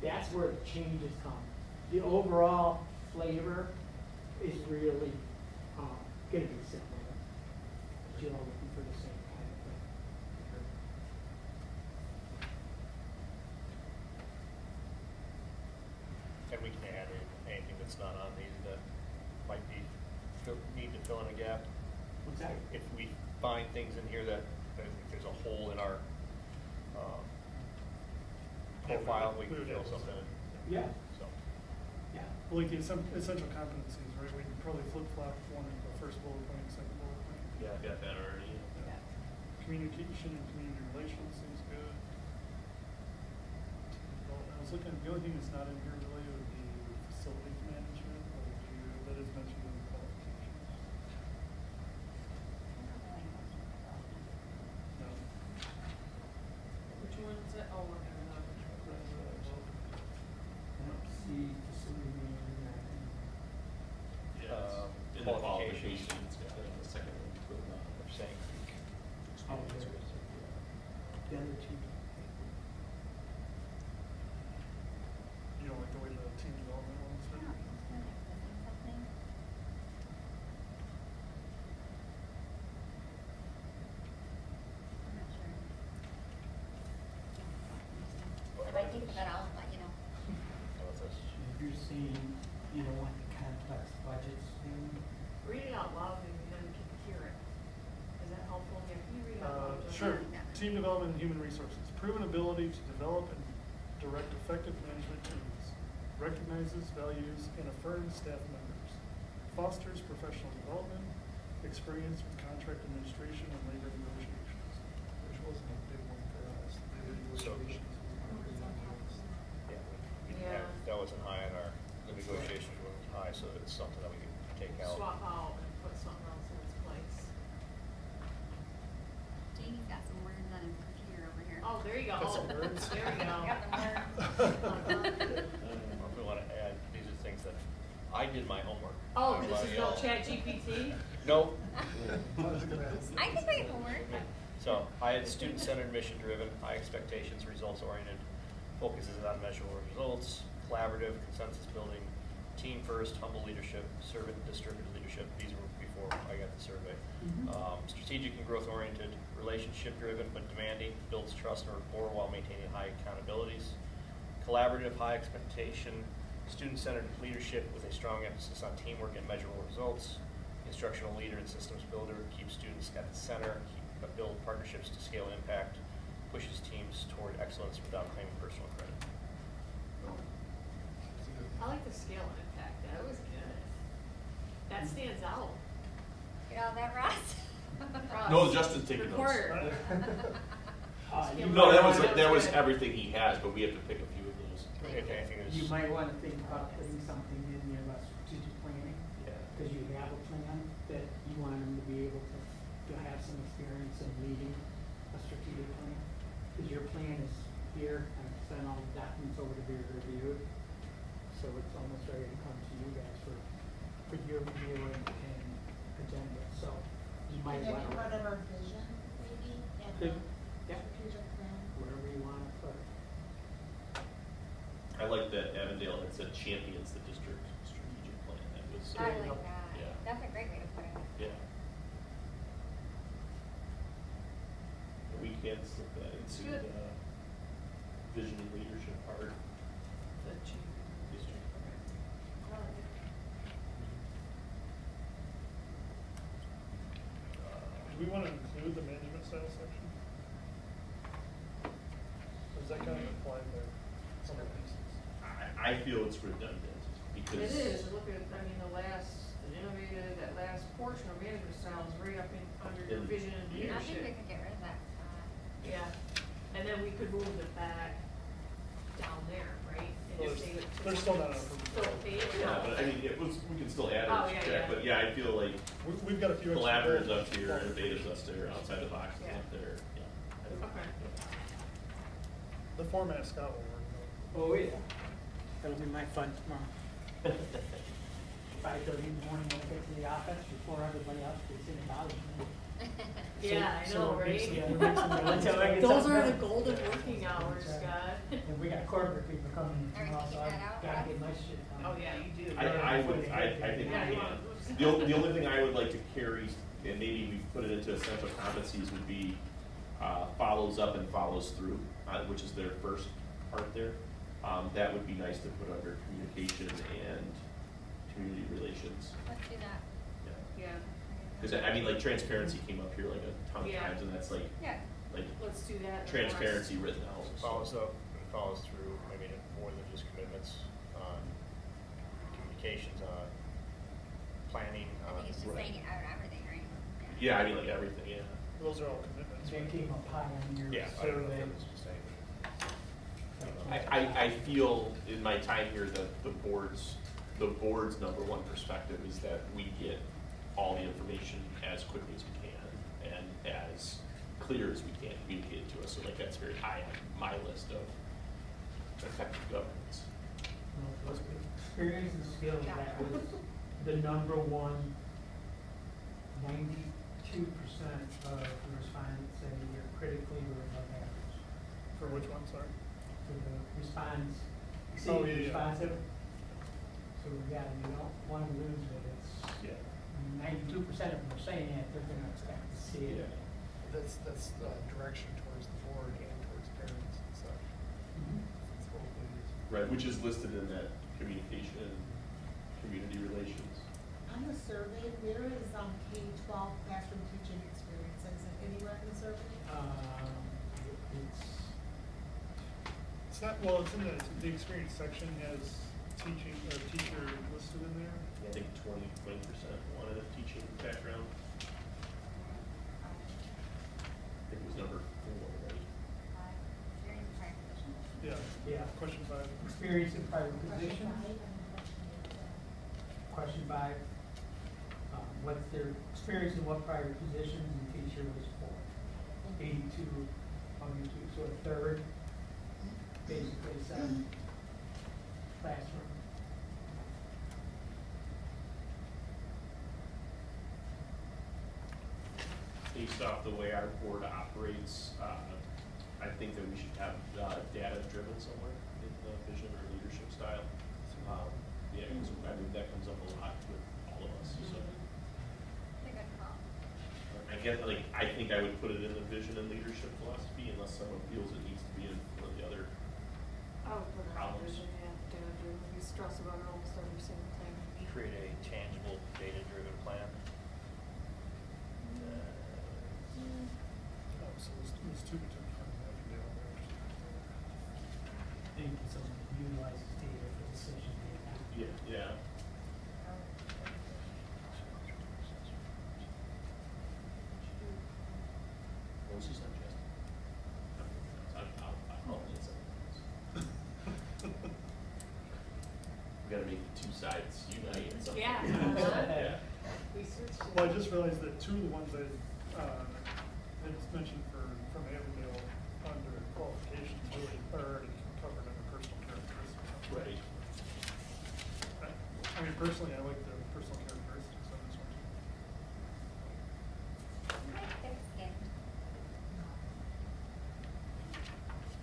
That's where the changes come. The overall flavor is really, gonna be similar. But you're all looking for the same kind of thing. And we can add in anything that's not on these that might be, need to fill in a gap. What's that? If we find things in here that if there's a hole in our profile, we We can would fill add something in, Yeah, so. yeah. Well, like the essential competencies, right? We can probably flip-flop one in the first bullet point, second bullet point. Yeah, I got that already. Yeah. Communication and community relations seems good. Well, I was looking, the only thing that's not in here really would be facilities management, that is mentioned in the qualifications. No. Which one is it? Oh, we're gonna know which one. I don't see facility manager. Yeah, it's in the Qualifications. qualifications, got it on the second one. Saying. Oh, there. keep that out, but you know. You're seeing, you don't want the complex budgets thing. Read it out loud and then you can hear it. Is that helpful? Yeah, can you read it out loud? Joe? Sure. Team development and human resources. Proven ability to develop and direct effective management teams. Recognizes, values, and affirms staff members. Fosters professional development. Experience with contract administration and labor negotiations, which wasn't a big one for us. Labor negotiations was not really on the list. Yeah, we didn't Yeah. have, that wasn't high on our, the negotiations weren't high, so it's something that we could take out. Swap out and put something else in its place. Jamie's got some words on his computer over here. Oh, there you go. Got some words? There you go. Got the words. Or if we wanna add, these are things that, I did my homework. Oh, this Everybody is no else- Chat GPT? Nope. I was gonna ask. I can make it work. So, I had student-centered, mission-driven, high expectations, results-oriented, focuses on measurable results, collaborative, consensus-building, team-first, humble leadership, servant distributed leadership. These were before I got the survey. Strategic and growth-oriented, relationship-driven but demanding, builds trust and rapport while maintaining high accountabilities. Collaborative, high expectation, student-centered leadership with a strong emphasis on teamwork and measurable results. Instructional leader and systems builder, keeps students at the center, build partnerships to scale impact, pushes teams toward excellence without claiming personal credit. I like the scale and impact. That was good. That stands out. Get all that, Ross? Ross, No, Justin's taking notes. recorder. You No, that That was was good. everything he has, but we have to pick a few of those. If anything is. You might wanna think about putting something in there about strategic planning, Yeah. cause you have a plan that you want them to be able to have some experience in leading a strategic plan. Cause your plan is here, and send all the documents over to be reviewed, so it's almost ready to come to you guys for your review and agenda, so you might And then wanna. part of our vision, maybe, and Could- the yeah. strategic plan. Wherever you wanna put it. I like that Avondale had said champions the district strategic plan. That was. I like that. Yeah. That's a great way to put it. Yeah. We can slip that into Good. the vision and leadership part. The chief. District. I like it. Do we wanna include the management style section? Or is that kind of implied there? Some of these? I feel it's redundant because. It is. Look at, I mean, the innovative, that last portion of management style is right up in, under your In- vision and yeah. I think we leadership. could get rid of that. Yeah, and then we could move it back down there, right? And Well, just say it. they're still not approved. Still page? Yeah, but I mean, it was, we can still add Oh, it, yeah, Jack, yeah. but yeah, I feel like We've got a few. extra collaboratives bullets. up here, innovatives up there, outside the box is Yeah. up there, yeah. Okay. The format Scott will work though. Oh, yeah. That'll be my fun tomorrow. 5:30 in the morning when I get to the office before everybody else gets in college. Yeah, I know, right? Those are the golden working hours, Scott. And we got corporate people coming in Alright, tomorrow, keep so I that out, gotta Ross. get my shit done. Oh, yeah, you do. I think Yeah, we you can. want- The only thing I would like to carry, and maybe we put it into essential competencies, would be, follows up and follows through, which is their first part there. That would be nice to put under communication and community relations. Let's do that. Yeah. Yeah, Cause I mean, like transparency came up here like a ton of Yeah. times, and that's like, Yeah. like let's do that. transparency written out. Follows up and follows through, I mean, more than just commitments on communications, on planning, I on. think it's just saying it out of everything, right? Yeah, I mean, like everything, yeah. Those are all commitments. They right? came up high on your Yeah, I don't know if survey. that was just saying. I feel in my time here that the board's number one perspective is that we get all the information as quickly as we can and as clear as we can communicated to us. So like that's very high on my list of effective governance. Experience and skills, that was the number one. 92% of the respondents say you're critically or above average. For which one, sorry? For the response, Oh, exceeding yeah, yeah. responsive. So, yeah, you don't want to lose it, it's Yeah. 92% of them are saying it, they're gonna expect to see it. That's direction towards the board and towards parents and such. Mhm. It's Right, which is listed in that communication and community relations. On the survey, where is, K-12 classroom teaching experiences, is it anywhere in the survey? It's not, well, it's in the experience section has teaching, or teacher listed in there. I think 20% wanted a teaching background. I think it was number 4, right? Experience in prior position. Yeah. Yeah. Question 5. Experience in private Question position. five, Question 5, what's their experience in what prior positions and teacher was for? 82, so a third, basically 7 classroom. Based off the way our board operates, I think that we should have data-driven somewhere in the vision or leadership style. Yeah, because I mean, that comes up a lot with all of us, so. It's a good call. I guess, like, I think I would put it in the vision and leadership philosophy unless someone feels it needs to be in one of the other. I would put it on Problems. vision, yeah, data-driven, we stress about it almost every single thing. Create a tangible, data-driven plan. Oh, so it was 2 between Avondale there. I think it's only utilizes data for decision making. Yeah. Well, this is not just. I'll need something else. We gotta make the two sides unite and something. Yeah. Yeah. We switched it. Well, I just realized that 2 of the ones I mentioned from Avondale under qualifications really are already covered under personal characteristics. Right. I mean, personally, I like the personal characteristics on this one. I like thick skin.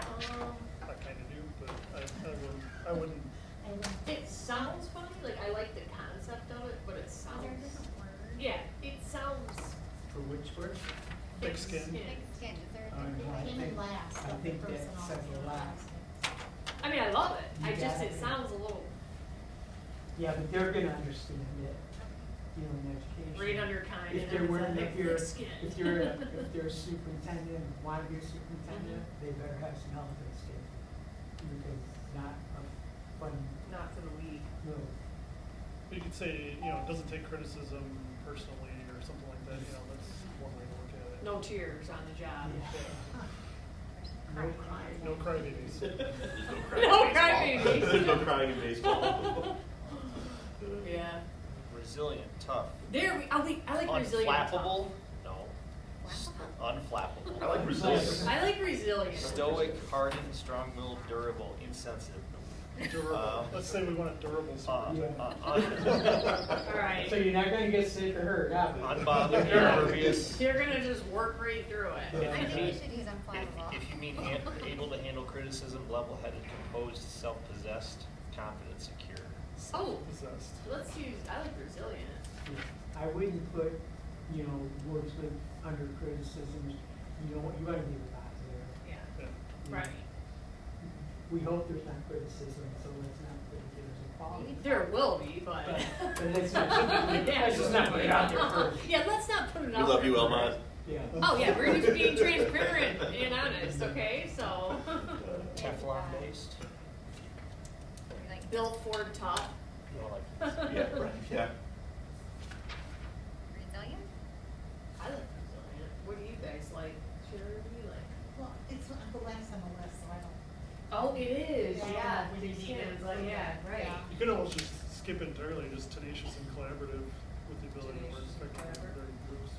I kind of do, but I wouldn't. It sounds funny, like I like the concept of it, but it Is sounds. there a different word? Yeah, it sounds. For which word? Thick skin. Thick skin, is there a I different know, I word? think- in last, I of the think that personal says a lot. I mean, I love it. You I just, got it it. sounds a little Yeah, but they're gonna understand it, you know, in education. right under kind If and they're wearing, everything, if you're, thick skin. if you're, if they're a superintendent, wanna be a superintendent, they better have some elephant skin. Because it's not a fun, Not for the week. no. You could say, you know, doesn't take criticism personally or something like that, you know, that's one way to look at it. No tears on the job. Yeah. No crying. No crybabies. There's no No crying in crybabies. baseball. There's no crying in baseball. Yeah. Resilient, tough. There, I like resilient. Unflappable? No. Flappable? Unflappable. I like resilient. I like resilient. Stoic, hardened, strong-willed, durable, insensitive. Durable. Let's say we want a durable superintendent. All right. So you're not gonna get sick or hurt, Unbothered, impervious. You're gonna just work right through it. Yeah. I think we If- should use unflappable. If you mean able to handle criticism, level-headed, composed, self-possessed, confident, secure. Oh, Possessed. let's use, I like resilient. I wouldn't put, you know, words with under criticisms, you know, you gotta be positive. Yeah. Yeah. Right. We hope there's not criticism, so let's not put it as a quality. There will be, but. But let's not, Yeah. let's just not put it out there first. Yeah, let's not put it We out love there you, first. Almont. Yeah. Oh, yeah, we're just being transparent and honest, okay, so. Teflon-based. We like Built Ford tough. You know, like, Yeah, right, yeah. resilient? I like resilient. What do you guys like? Sherry, what do you like? Well, it's not the last on the list, so I don't. Oh, it is, Yeah, yeah. when you see it, Like, yeah, right. yeah. You could almost just skip entirely, just tenacious and collaborative with the ability to work Tenacious and effectively with collaborative. other groups.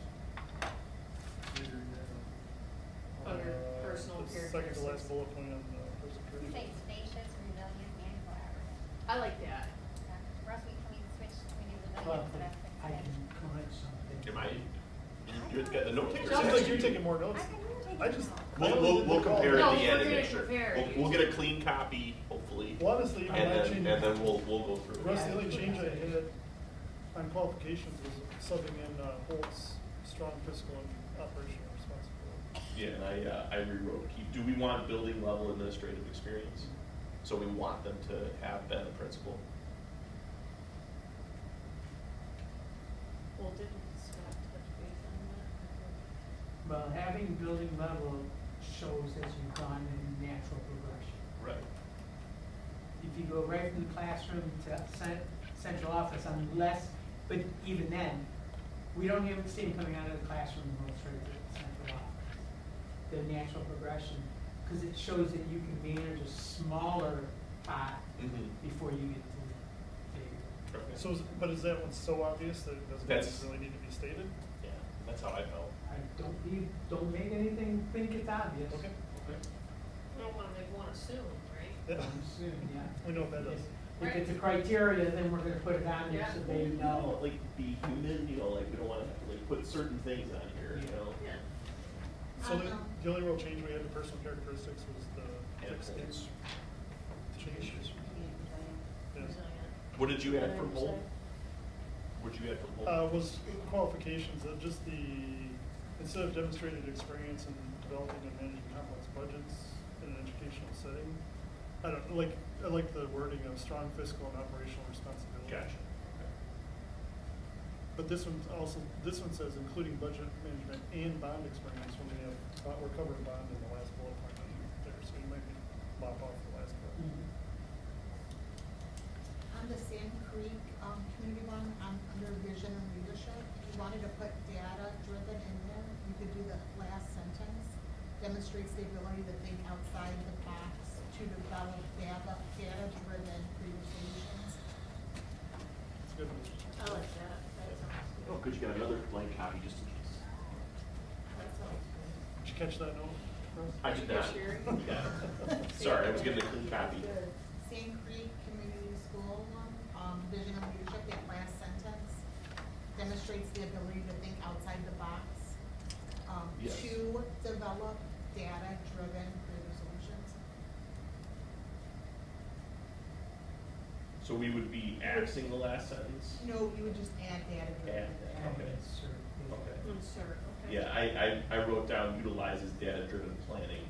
Leader, yeah. Under personal The second to characteristics. last bullet point on personal You say characteristics. spacious, resilient, and collaborative. I like that. Yeah. Russ, can we switch, we do Well, resilient instead of thick I skin? can correct something. Am I, you're the note taker? Seems like you're taking more notes. I can really take I it just. all. We'll compare No, at the we're end and gonna make sure. compare. We'll get a clean copy, hopefully. Well, honestly, even And my then, change. and then we'll go through. Russ, the only change I had on qualifications was subbing in Holt's strong fiscal and operational responsibility. Yeah, and I rewrote, do we want building level administrative experience? So we want them to have been a principal. Well, didn't Scott touch base on that? Well, having building level shows that you've gone in natural progression. Right. If you go right from the classroom to central office, unless, but even then, we don't even see them coming out of the classroom and go straight to the central office. The natural progression, because it shows that you can manage a smaller pot before you get to the bigger. Okay. So, but is that one so obvious that it doesn't That's- really need to be stated? Yeah, that's how I felt. I don't make anything think it's obvious. Okay. Okay. We don't wanna make one assume, right? Yeah. Soon, yeah. We know what that does. If it's a criteria, then we're gonna put it on there so they know. Like, be human, you know, like, we don't wanna have to, like, put certain things on here, you know? Yeah. So the only real change we had to personal characteristics was the And thick skin points. change. Yeah. Resilient. What did you add from What did home? you What'd you add from home? Was qualifications of just instead of demonstrated experience in developing and managing complex budgets in an educational setting, I like the wording of strong fiscal and operational responsibility. Gotcha. Okay. But this one says including budget management and bond experience when we have, we're covering bond in the last bullet point there, so you might lop off the last part. On the Sand Creek, community one, under vision and leadership, if you wanted to put data driven in there, you could do the last sentence. Demonstrates the ability to think outside the box to develop data driven creative solutions. It's good. I like that, that sounds good. Oh, good, you got another blank copy just in case. That sounds good. Did you catch that note, Russ? I did not. Sherry? Yeah. Sorry, I was getting a clean copy. Good. Sand Creek Community School one, vision and leadership, that last sentence demonstrates the ability to think outside the box. Yes. To develop data-driven creative solutions. So we would be axing the last sentence? No, you would just add data-driven. Add. Okay. Okay. Insert, okay. Yeah, I wrote down utilizes data-driven planning,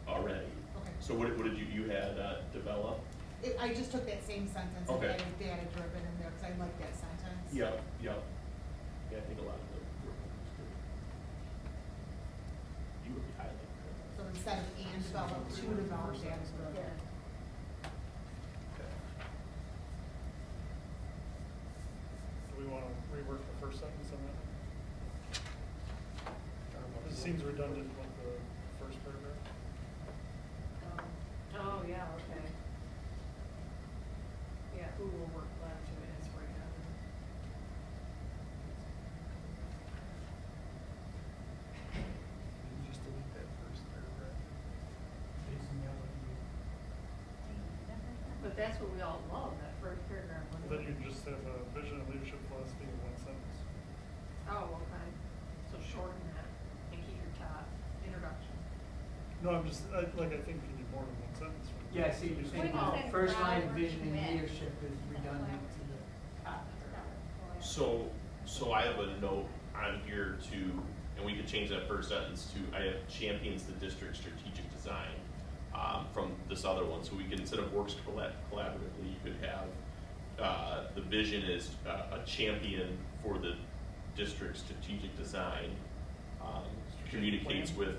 already. Okay. So what did you had, develop? I just took that same sentence and Okay. added data-driven in there, because I like that sentence. Yep. Yeah, I think a lot of the work was good. You really highlighted that. So instead of and develop, to develop data-driven. Yeah. Okay. Do we wanna rework the first sentence on that? It seems redundant with the first paragraph. Oh, yeah, okay. Yeah, who will work lab to is right now. Just delete that first paragraph. But that's what we all love, that first paragraph. wasn't Then it? you just have a vision and leadership philosophy in one sentence. Oh, okay. So shorten that and keep your top introduction. No, I'm just, I think you need more than one sentence. Yeah, I see what you're saying. Well, The first line, Robert vision and Schmidt. leadership is redundant to the top. So I have a note on here to, and we could change that first sentence to, I have champions the district strategic design, from this other one, so we could, instead of works collaboratively, you could have, the vision is a champion for the district strategic design, communicates plan. with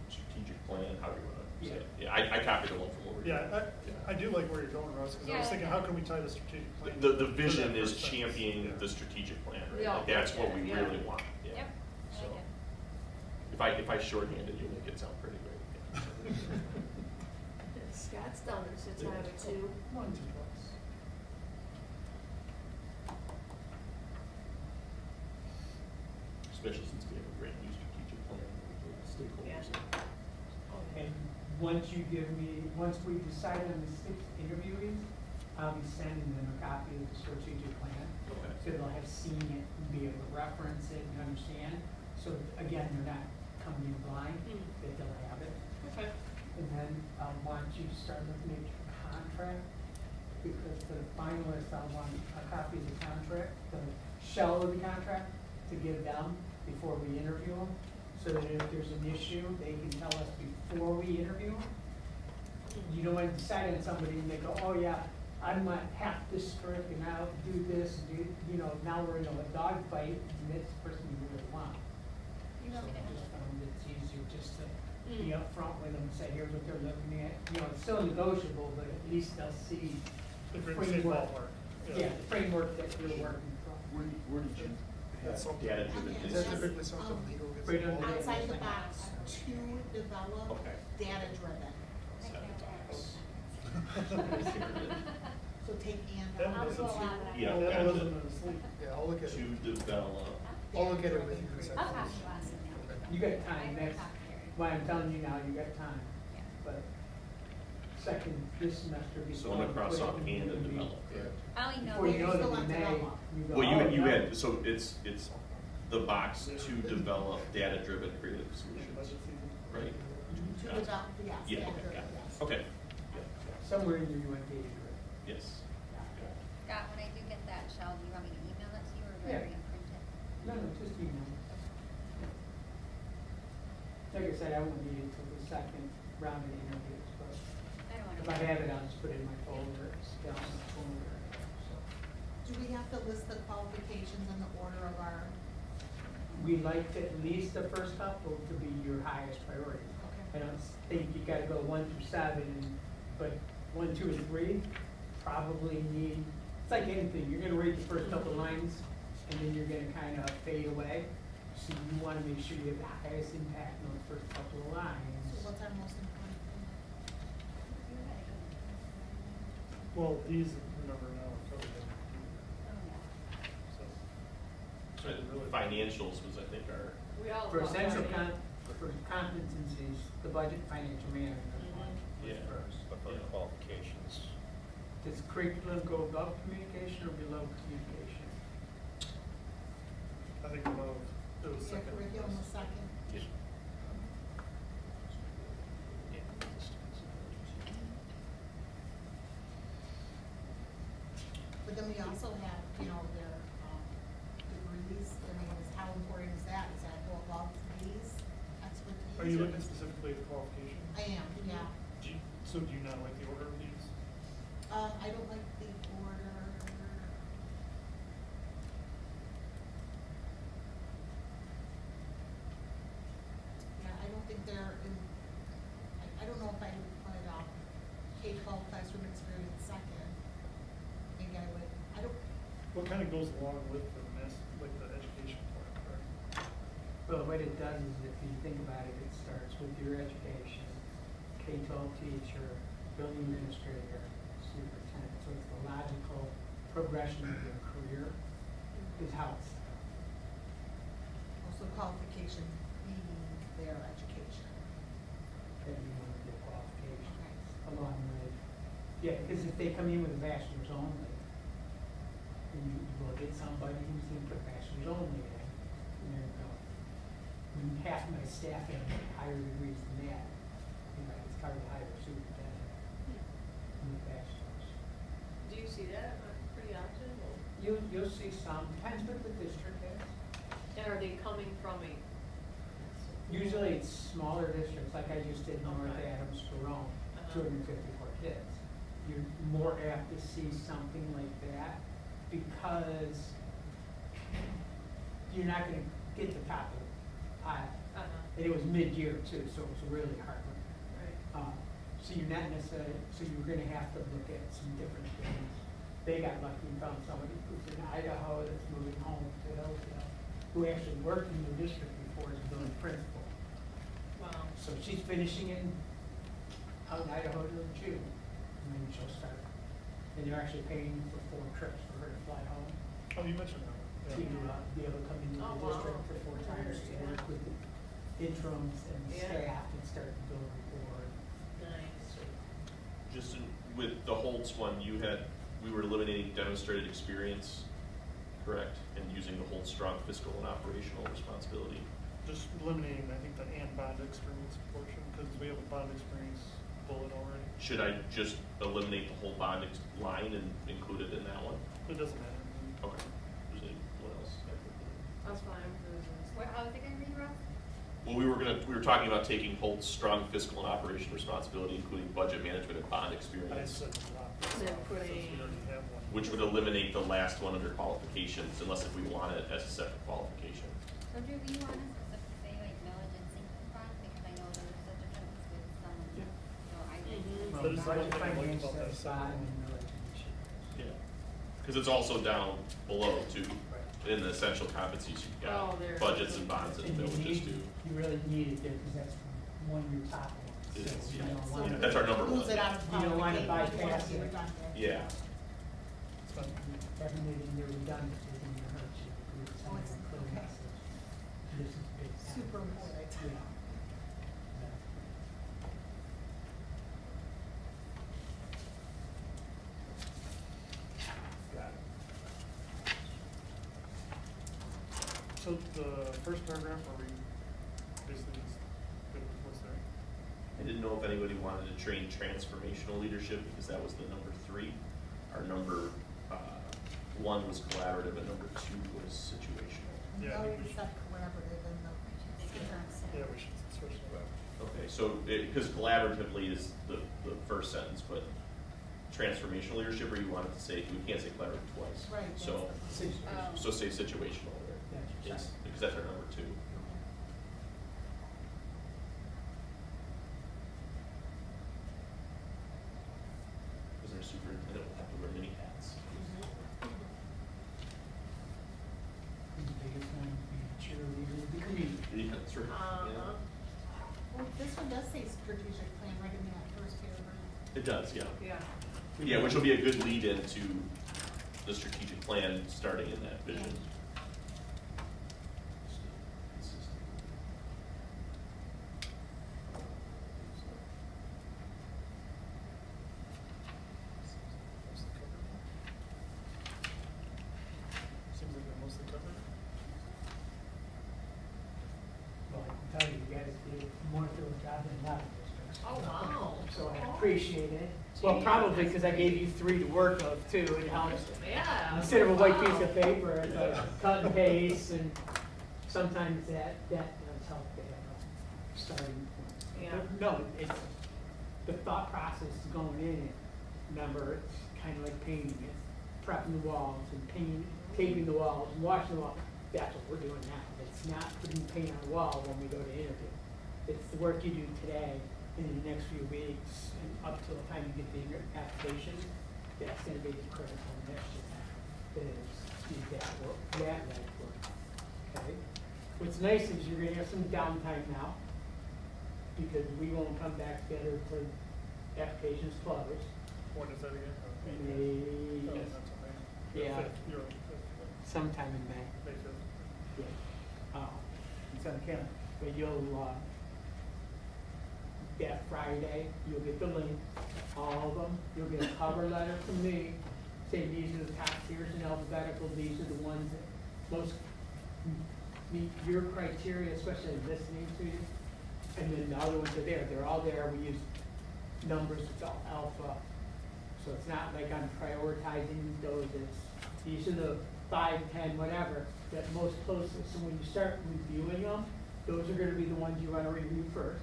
strategic plan, how do you wanna say it? Yeah. Yeah, I copied the one from over here. Yeah, I do like where you're going, Russ, because I was Yeah, thinking, yeah. how can we tie the strategic plan? The to that vision is first sentence? championing Yeah. the strategic plan, We right? all Like, that's what get we it, yeah. really want, yeah. Yep, I So, like it. if I shorthanded, you'll make it sound pretty great. Scott's done this, it's out of two. One, two, twice. Especially since we have a great new strategic plan with the stakeholders. And once we decide on the 6 interviewees, I'll be sending them a copy of the strategic plan. Okay. So they'll have seen it, and be able to reference it and understand. So again, they're not coming in blind, that they'll have it. Okay. And then I want you to start to make a contract, because for the finalists, I want a copy of the contract, the shell of the contract, to give them before we interview them, so that if there's an issue, they can tell us before we interview them. You don't want to decide on somebody and they go, oh yeah, I want half district and I'll do this, and do, you know, now we're in a dog fight and this person you really want. You So want me to I just have found it's easier just to Mm. be upfront with them, say, here's what they're looking at. You know, it's still negotiable, but at least they'll see If you're in the same framework. ballpark. Yeah, the framework that you're working from. Where did you That's have something- data-driven Okay. Is that insights? typically something legal gets Right under involved in? Outside the box to develop, Okay. data-driven. Outside the box. So take and That out. doesn't I'll go sleep. out of it. Yeah, That gotcha. wasn't asleep. Yeah, I'll look at To it. develop. I'll look at it with you this I'll talk afternoon. to us. You got time, that's why I'm telling you now, you got time. Yeah. But second, this semester before. So I'm gonna cross put it off in and the develop. Yeah. I only know Before you there's know There's that the in one May, develop. you go, Well, oh, you no. had, so it's the box to develop data-driven creative solutions, Budget season. right? To Gotcha. develop, yes, Yeah, okay, data-driven, got it. yes. Okay, Somewhere in there you went data driven. yes. Scott, when I do get that shell, do you want me to email that to you or do I Yeah. already print it? No, no, just email. Like I said, I won't need it till the second round of interviews, but I don't want if to. I have it, I'll just put it in my folder, it's down in the folder, so. Do we have to list the qualifications in the order of our, We like at least the first couple to be your highest priority. I okay, don't think you gotta go 1 through 7, but 1, 2, and 3 probably need, it's like anything, you're gonna read the first couple lines, and then you're gonna kind of fade away. So you wanna make sure you have the highest impact in those first couple of so lines. what's our most important thing? Well, these, remember now, are covered in, so. So financials was, I think, our, We all. For love essential finance. for competencies, the budget financial management one was Yeah. first. But for the qualifications, Does curriculum go above communication or below communication? I think above, it was Yeah, second. curriculum was second. yeah. But then we also have, you know, their, degrees, I mean, how important is that? Does that go above these expertise? Are you or looking does- specifically at the qualifications? I am, yeah. So do you not like the order of these? I don't like the order. Yeah, I don't think they're in, I don't know if I would put, K-12 classroom experience second. I think I would, I don't, What kind of goes along with the like the education part, right? Well, what it does is if you think about it, it starts with your education, K-12 teacher, building administrator, superintendent. So it's the logical progression of your career is how it's starts. also qualification being their education. Then you want to get qualifications Okay. along with, yeah, because if they come in with a bachelor's only, then you will get somebody who's in put bachelor's only in, and there you go. When half my staff have higher degrees than that, you know, it's hard to hire a superintendent with bachelor's. Do you see that pretty often? Or- You'll see some, depends what the district is. And are they coming from a? Usually it's smaller districts, like I just did North Okay. Adams, Jerome, Uh-huh. 254 kids. You're more apt to see something like that because you're not gonna get the top of the pile. Uh-huh. And it was mid-year too, so it was really hard. Right. So you're not necessarily, so you're gonna have to look at some different things. They got lucky and found somebody who's in Idaho that's moving home to Hillsdale, who actually worked in the district before as a village principal. Wow. So she's finishing in out in Idaho in June, and then she'll start. And they're actually paying for 4 trips for her to fly home Oh, you mentioned that. to Yeah. be able to come into Oh, the wow. district for 4 times to Yeah. work with the interims and the Yeah. staff and start to build rapport. Nice. just with the Holtz one, we were eliminating demonstrated experience, correct? And using the Holtz strong fiscal and operational responsibility. Just eliminating, I think, the and bond experience portion, because we have a bond experience bullet already. Should I just eliminate the whole bond line and include it in that one? It doesn't matter. Okay. Is there anyone else? That's fine. Because it's- How is it gonna read, Russ? Well, we were talking about taking Holt's strong fiscal and operation responsibility, including budget management and bond I experience, said not, They're since we putting- already have one. which would eliminate the last one under qualifications, unless if we want it as a separate qualification. So do we want to specifically say like millage and sinking fund, because I know there's a difference with some, Yeah. so I think. Mhm. Well, there's Budget something I like finance, about that that's second fine, one. and millage and Yeah. Because it's also down below too, Right. in the essential competencies, you've Oh, got there. budgets and bonds and And you villages need, too. you really need it there, because that's one of your top ones. It So is, you yeah. don't So wanna- That's our number lose one. it out of You don't wanna qualification, you wanna bypass be it. redundant. Yeah. It's fine. Having it in your redundant isn't gonna hurt you. You're Oh, it's- sending a clear okay. message. This is big. time. Super important. Yeah. Got it. So the first paragraph, are we basically just good with what's there? I didn't know if anybody wanted to train transformational leadership, because that was the number 3. Our number 1 was collaborative, and number 2 was situational. Yeah, I No, think we we said collaborative in the sentence. Yeah, we should switch that. Okay, so, because collaboratively is the first sentence, but transformational leadership, or you wanted to say, we can't say collaborative twice. Right, So, that's Situation. Oh. so say situational there. That's your Yes, second. because that's our number 2. Because our superintendent will have to wear many hats. And the biggest one would be cheerleader of the community. Yeah, that's right. Uh-huh. Well, this one does say strategic plan right in that first paragraph. It does, yeah. Yeah. Yeah, which will be a good lead into the strategic plan, starting in that vision. Seems like we're mostly covered. Well, I can tell you, you guys did more to the job than a lot of districts. Oh, wow. So I appreciate it. Well, probably because I gave you 3 to work of too, it helps. Yeah. Instead of a white piece Wow. of paper, it's like cut and paste, and sometimes that does help to have a starting point. Yeah. But no, it's, the thought process going in it, remember, it's kind of like painting, it's prepping the walls and painting, taping the walls and washing the walls. That's what we're doing now. It's not putting paint on the wall when we go to interview. It's the work you do today and in the next few weeks and up till the time you get the application. That's gonna be the critical initiative, is do that work, that work, okay? What's nice is you're gonna have some downtime now, because we won't come back together till applications close. When is that again? May, Oh, that's on May. Yeah. Fifth, you're on the fifth, sometime in May. May 5th. Yeah. It's on the calendar, but you'll, that Friday, you'll get the link, all of them, you'll get a cover letter from me, saying these are the top tiers in alphabetical, these are the ones that most meet your criteria, especially listening to you. And then the other ones are there, they're all there, we use numbers, it's all alpha. So it's not like I'm prioritizing those, it's, these are the 5, 10, whatever, that most closest. So when you start reviewing them, those are gonna be the ones you wanna review first.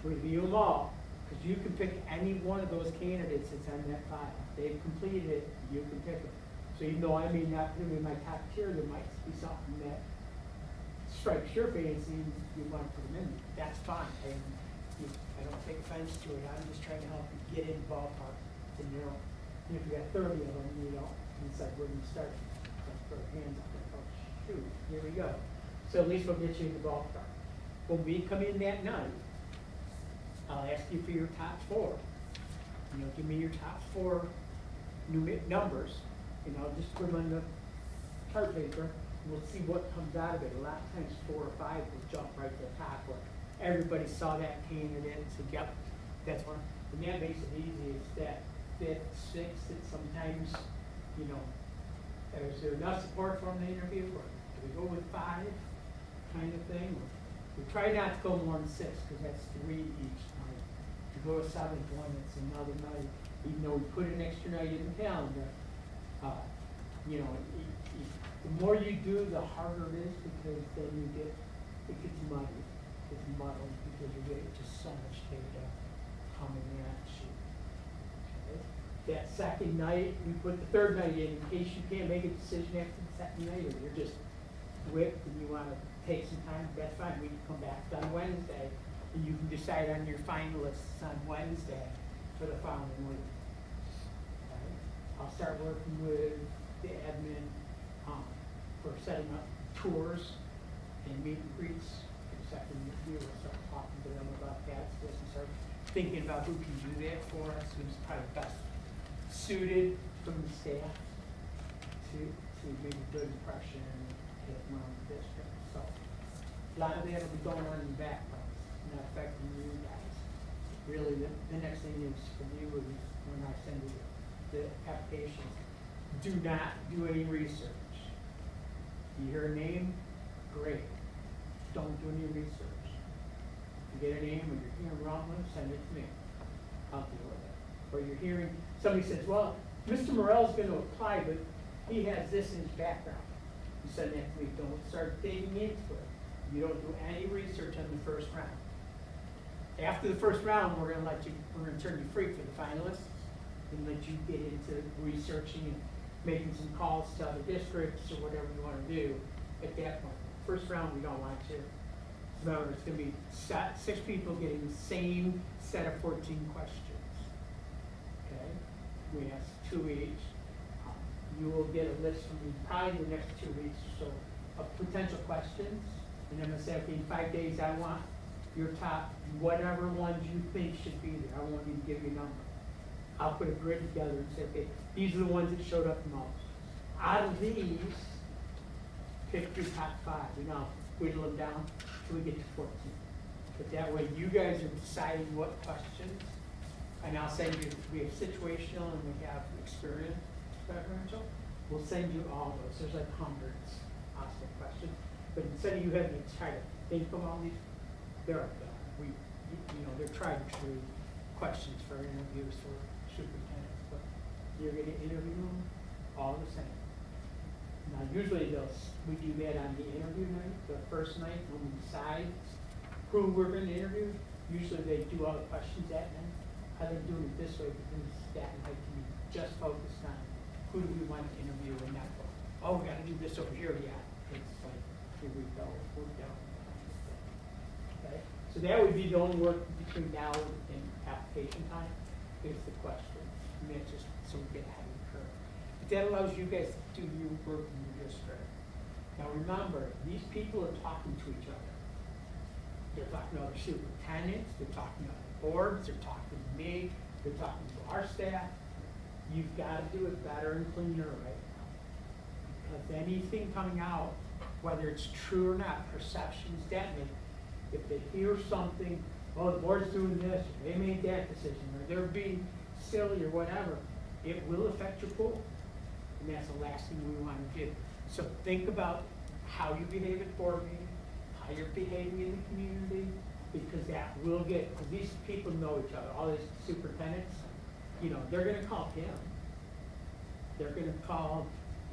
Review them all, because you can pick any one of those candidates that's on that file. They've completed it, you can pick it. So even though I may not put them in my top tier, there might be something that strikes your fancy, and you want to put them in, that's fine. And I don't take offense to it, I'm just trying to help you get in the ballpark to narrow. And if you got 30 of them, you know, it's like, where do you start? Let's put our hands up, like, oh, shoot, here we go. So at least we'll get you in the ballpark. When we come in that night, I'll ask you for your top 4. You know, give me your top 4 numbers, and I'll just put them on the chart paper, and we'll see what comes out of it. A lot of times 4 or 5 will jump right to the top, where everybody saw that candidate and said, yep, that's one. And that makes it easy. It's that 5th, 6th that sometimes, you know, is there enough support from the interview, or do we go with 5 kind of thing? Or we try not to go more than 6, because that's 3 each night. To go a 7th one, it's another night, even though we put an extra night in the calendar. You know, the more you do, the harder it is, because then it gets muddy. is muddled because you get just so much data coming at you. Okay? That second night, we put the third night in case you can't make a decision after the second night, or you're just whipped and you wanna take some time, that's fine, we can come back on Wednesday, and you can decide on your finalists on Wednesday for the following week. Okay? I'll start working with the admin, for setting up tours and meet and greets. For the second year, we'll start talking to them about that, so we can start thinking about who can do that for us, who's probably best suited from the staff to make a good impression and get them around the district. So a lot of that will be going on in the background, not affecting you guys. Really, the next thing is for you is when I send you the applications, do not do any research. You hear a name, great. Don't do any research. You get a name or you're hearing wrong one, send it to me. I'll deal with it. Or you're hearing, somebody says, well, Mr. Morell's gonna apply, but he has this in his background. You send that to me, don't start digging into it. You don't do any research on the first round. After the first round, we're gonna turn you free for the finalists and let you get into researching and making some calls to other districts or whatever you wanna do at that point. First round, we don't want you. So it's gonna be 6 people getting the same set of 14 questions. Okay? We ask 2 each. You will get a list from me probably the next 2 weeks or so of potential questions. And I'm gonna say, okay, in 5 days, I want your top, whatever ones you think should be there. I want you to give me a number. I'll put a grid together and say, okay, these are the ones that showed up the most. Out of these, pick your top 5, and I'll whittle them down till we get to 14. But that way, you guys are deciding what questions, and I'll send you, we have situational and we have experience preferential. We'll send you all those. There's like hundreds possible questions. But instead of you having to try to think of all these, they're they're tried and true questions for interviews for superintendents, but you're gonna interview them all the same. Now, usually we do that on the interview night, the first night, when we decide who we're gonna interview. Usually they do all the questions that night. I've been doing it this way because that night can be just focused on who do we want to interview and not go, oh, we gotta do this over here, yeah. It's like, here we go, we're down. Okay, so that would be the only work between now and application time, is the questions. And that's just so we get ahead of the curve. But that allows you guys to do your work in your district. Now remember, these people are talking to each other. They're talking to other superintendents, they're talking to other boards, they're talking to me, they're talking to our staff. You've got to do it better and cleaner right now. Because anything coming out, whether it's true or not, perceptions detonate. If they hear something, oh, the board's doing this, or they made that decision, or they're being silly or whatever, it will affect your pool. And that's the last thing we want to do. So think about how you behave at board meeting, how you're behaving in the community, because that will get, because these people know each other, all these superintendents, they're gonna call him. They're gonna call,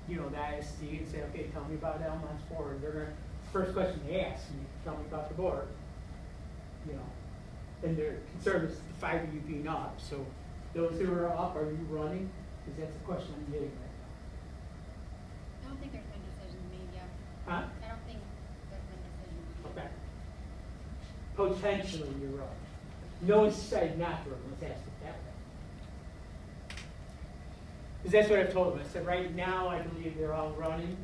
the ISD and say, okay, tell me about Almont's board. They're gonna, first question they ask me, tell me about the board. And their concern is the 5 of you being up. So those who are up, are you running? Because that's the question I'm getting right now. I don't think there's been decisions made yet. Huh? I don't think there's been decisions made. Okay. Potentially you're up. No one's decided not to run, let's ask it that way. Because that's what I've told them. I said, right now, I believe they're all running,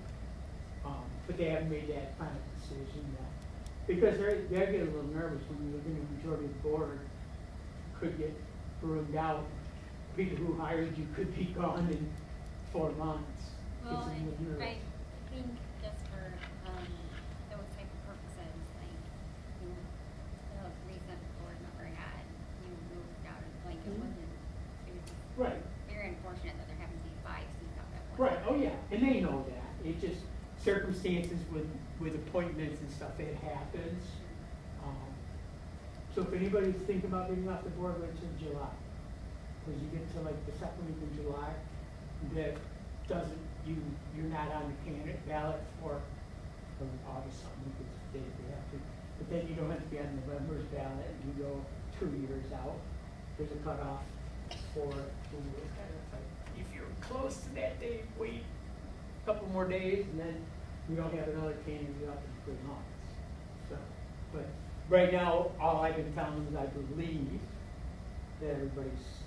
but they haven't made that final decision yet. Because they get a little nervous when you're looking at the majority of the board could get broomed out. People who hired you could be gone in 4 months. Well, It's a little nervous. I think just for, those type of purposes, like, the recent board member had, moved out of, like, it wasn't, it was just Right. very unfortunate that there happened to be 5 seats up at once. Right, oh yeah, and they know that. It just, circumstances with appointments and stuff, it happens. So if anybody's thinking about being off the board, wait till July. Because you get to like the second week in July, that doesn't, you're not on the candidate ballot for August something, because they have to but then you don't have to be on November's ballot, you go 2 years out, there's a cutoff for 2 years. If you're close to that date, wait a couple more days, and then we don't have another candidate up in 3 months. So, but right now, all I can tell them is I believe that everybody's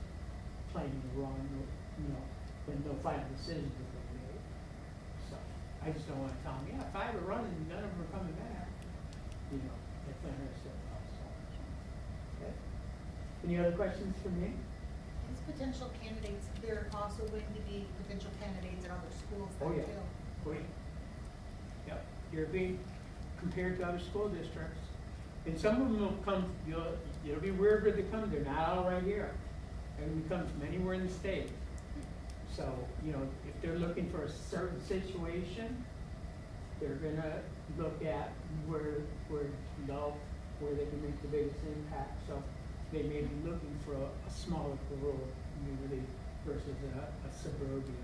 planning to run, you know, when no final decisions have been made. So, I just don't wanna tell them, yeah, 5 are running, none of them are coming back. You know, that's not necessarily possible. Okay? Any other questions for me? These potential candidates, they're also going to be potential candidates in other schools Oh, then yeah. too. Oh, yeah. Yep, you're being compared to other school districts. And some of them will come, it'll be weird where they come, they're not all right here. And we come from anywhere in the state. So, you know, if they're looking for a certain situation, they're gonna look at where they can make the biggest impact. So they may be looking for a smaller rural community versus a suburban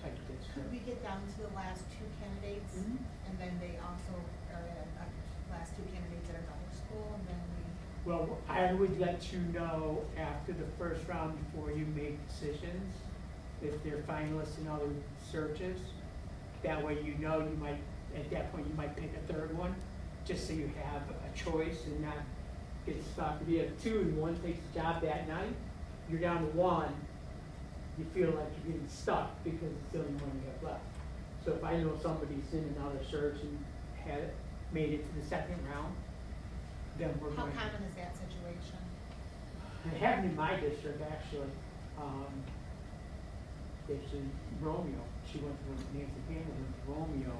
type Could we district. get down to the last 2 candidates? Mhm. And then they also are at, last 2 candidates at another school, and then we, Well, I would let you know after the first round before you make decisions, if they're finalists in other searches. That way you know you might, at that point, you might pick a 3rd one, just so you have a choice and not get stuck. If you have 2 and one takes the job that night, you're down to 1, you feel like you're getting stuck because it's the only one you have left. So if I know somebody's in another search and made it to the 2nd round, then we're how going. common is that situation? It happened in my district, actually. Actually, Romeo, she went to Nancy Campbell, went to Romeo,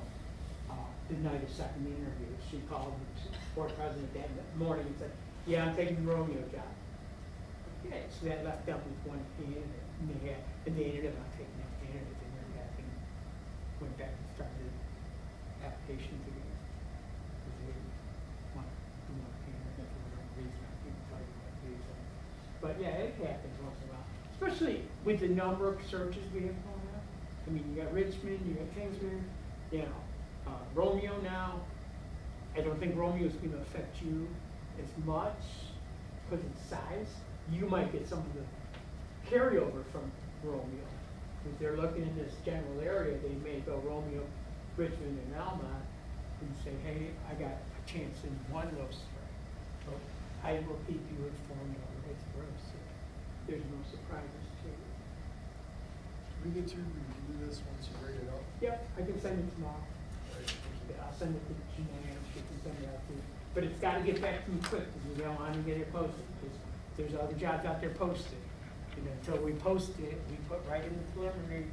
the night of 2nd interview. She called the board president that morning and said, yeah, I'm taking the Romeo job. Okay, so that left them with 1 candidate, and they ended up not taking that candidate, they went back and started applications again. Because they didn't want candidate for whatever reason, I can't tell you what reason. But yeah, it happens once in a while, especially with the number of searches we have going on. I mean, you got Richmond, you got Kingsman, you know, Romeo now. I don't think Romeo's gonna affect you as much because of size. You might get some of the carryover from Romeo. If they're looking in this general area, they may go Romeo, Richmond, and Almont and say, hey, I got a chance in one of those 3. So I will keep you informed or vice versa. There's no surprises to you. We get to review this once you write it up. Yep, I can send it tomorrow. Alright, thank you. I'll send it to Jeanette, she can send it out to you. But it's gotta get back to me quick, because we don't wanna get it posted, because there's other jobs out there posted. And until we post it, we put right in the preliminary,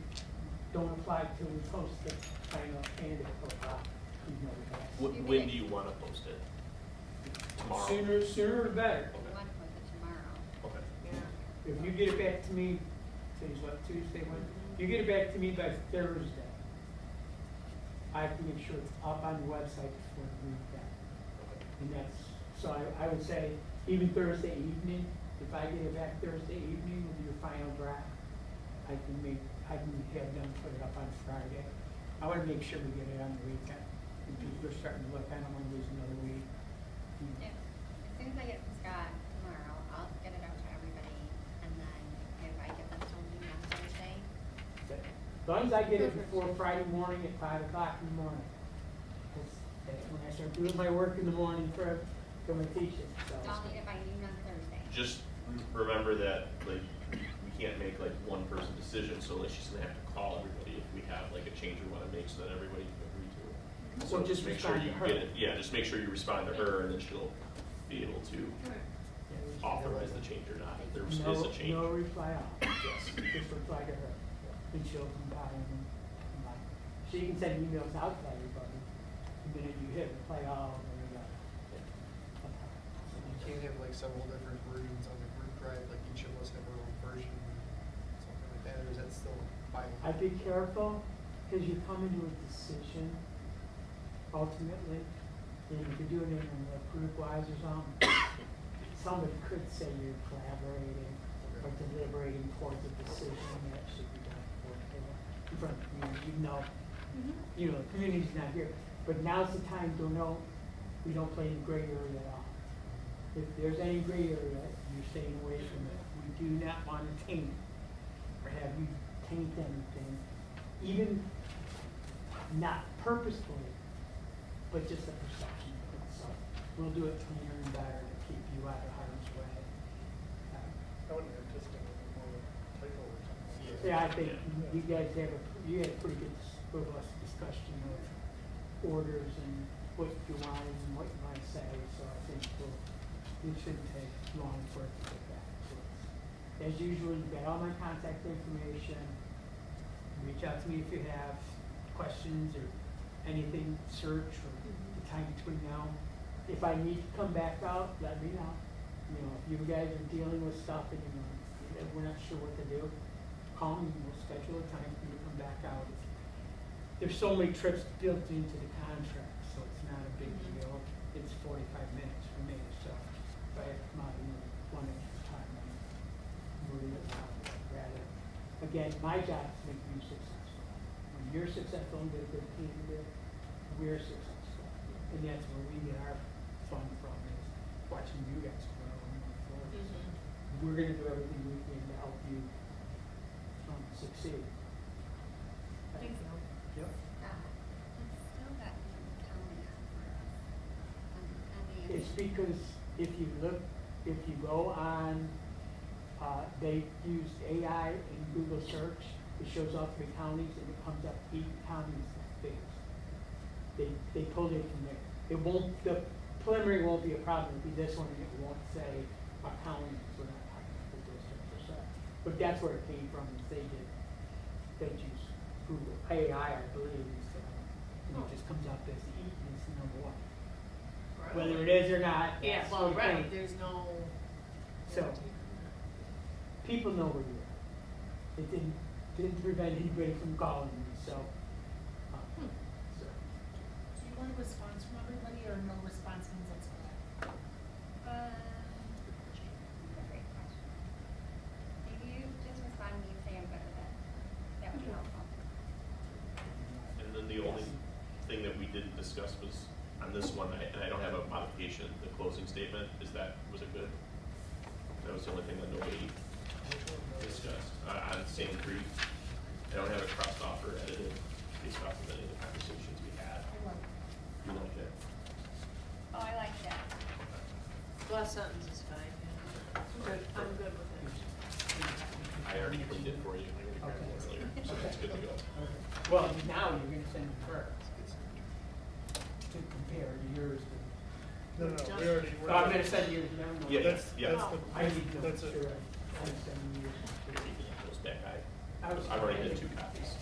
don't apply till we post the final candidate profile. You know that. When do you wanna post it? Tomorrow? Sooner the better. We want to post it tomorrow. Okay. Yeah. If you get it back to me, today's what, Tuesday, Wednesday? You get it back to me by Thursday. I have to make sure it's up on the website before the weekend. And that's, so I would say even Thursday evening, if I get it back Thursday evening with your final draft, I can have them put it up on Friday. I wanna make sure we get it on the weekend. And people are starting to look, I don't wanna lose another week. Yeah. As soon as I get from Scott tomorrow, I'll get it out to everybody, and then if I get them something on Thursday, As long as I get it before Friday morning at 5 o'clock in the morning. That's when I start doing my work in the morning for my teaching, so. I'll need it by noon on Thursday. Just remember that, like, we can't make like 1-person decision, so like she's gonna have to call everybody if we have like a change we wanna make, so that everybody can agree to it. So just make sure respond you to her. get it. Yeah, just make sure you respond to her, and then she'll be able to authorize the change or not, if there is a change. No reply all, Yes. just reply to her, and she'll compile and combine. She can send emails out to everybody, the minute you hit reply all, there you go. You can't have like several different versions on the group drive, like each of us have our own version, something like that, or is that still fine? I'd be careful, because you come into a decision ultimately, and if you're doing it in a group wise or something, somebody could say you're collaborating or deliberating towards a decision that should be done in front of the community, you know, the community's not here. But now's the time to know We don't play in gray area at all. If there's any gray area, you're staying away from it. We do not want to taint or have you taint anything, even not purposefully, but just a perception. So we'll do it cleaner and better to keep you out of harm's way. I wouldn't anticipate anything more than typo or something. Yeah, I think you guys have a pretty good robust discussion of orders and what you want and what you want to say, so I think it shouldn't take long for it to get back to us. As usual, you've got all my contact information. Reach out to me if you have questions or anything, search or the time between now. If I need to come back out, let me know. You know, if you guys are dealing with stuff and we're not sure what to do, call me, we'll schedule a time for you to come back out. There's so many trips built into the contract, so it's not a big deal. It's 45 minutes for me, so if I have to come out one extra time, I'm worried about it. Rather, again, my job is to make you successful. When you're successful and get a good team together, we're successful. And that's where we get our fun from, is watching you guys grow and move forward. So we're gonna do everything we can to help you succeed. Thank you. Yep. It's still got county on for us. On the It's because if you go on, they used AI and Google search, it shows all 3 counties and it comes up 8 counties that's biggest. They pulled it from there. It won't, the preliminary won't be a problem, it'll be this one, and it won't say a county, so we're not talking about the district or so. But that's where it came from, is they use Google AI, I believe, instead of, and it just comes up as Eaton is number 1. Whether it is or not. Yeah, that's well, what right, it there's no. So- People know where you are. It didn't prevent anybody from calling me, so. So, Do you want a response from everybody, or no response means it's bad? Great question. If you just respond to me and say I'm good with it, that would be helpful. And then the only thing that we didn't discuss was, on this one, and I don't have a modification, the closing statement, was it good? That was the only thing that nobody discussed. On Sand Creek, I don't have it crossed off or edited based off of any of the conversations we had. I like You like it? Oh, I like that. Last sentence is fine, yeah. I'm good with it. I already cleaned it for you, I already grabbed it earlier, so it's good to go. well, now you're gonna send it first to compare yours to. No, we already. So I'm gonna send yours now. Yeah, That's yeah. the, I need to make that's it. sure I'm sending yours. Those back, I was- I've already had 2 copies.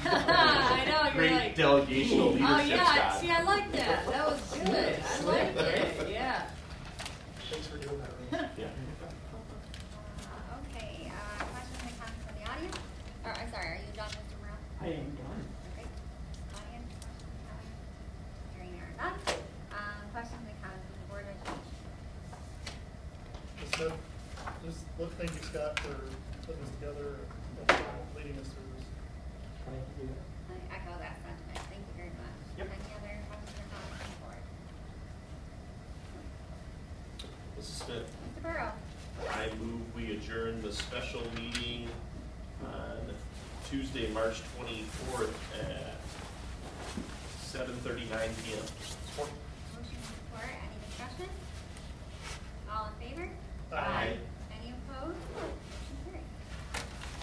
I know, you're Great like. delegational Oh, leadership, yeah, Scott. see, I like that, that was good, I liked it, yeah. Thanks for doing that, Rose. Yeah. Okay, questions and comments from the audience? Or, I'm sorry, are you done, Mr. Morrell? I am done. Okay. Audience, questions, comments? Hearing there are none. Questions and comments from the Board of Education? Thank you, Scott, for putting this together and leading us through this. Thank you. I echo that sentiment. Thank you very much. Yep. Any other questions or comments from the board? Mrs. Smith, Mr. Burrow? I move we adjourn the special meeting on Tuesday, March 24th at 7:39 PM.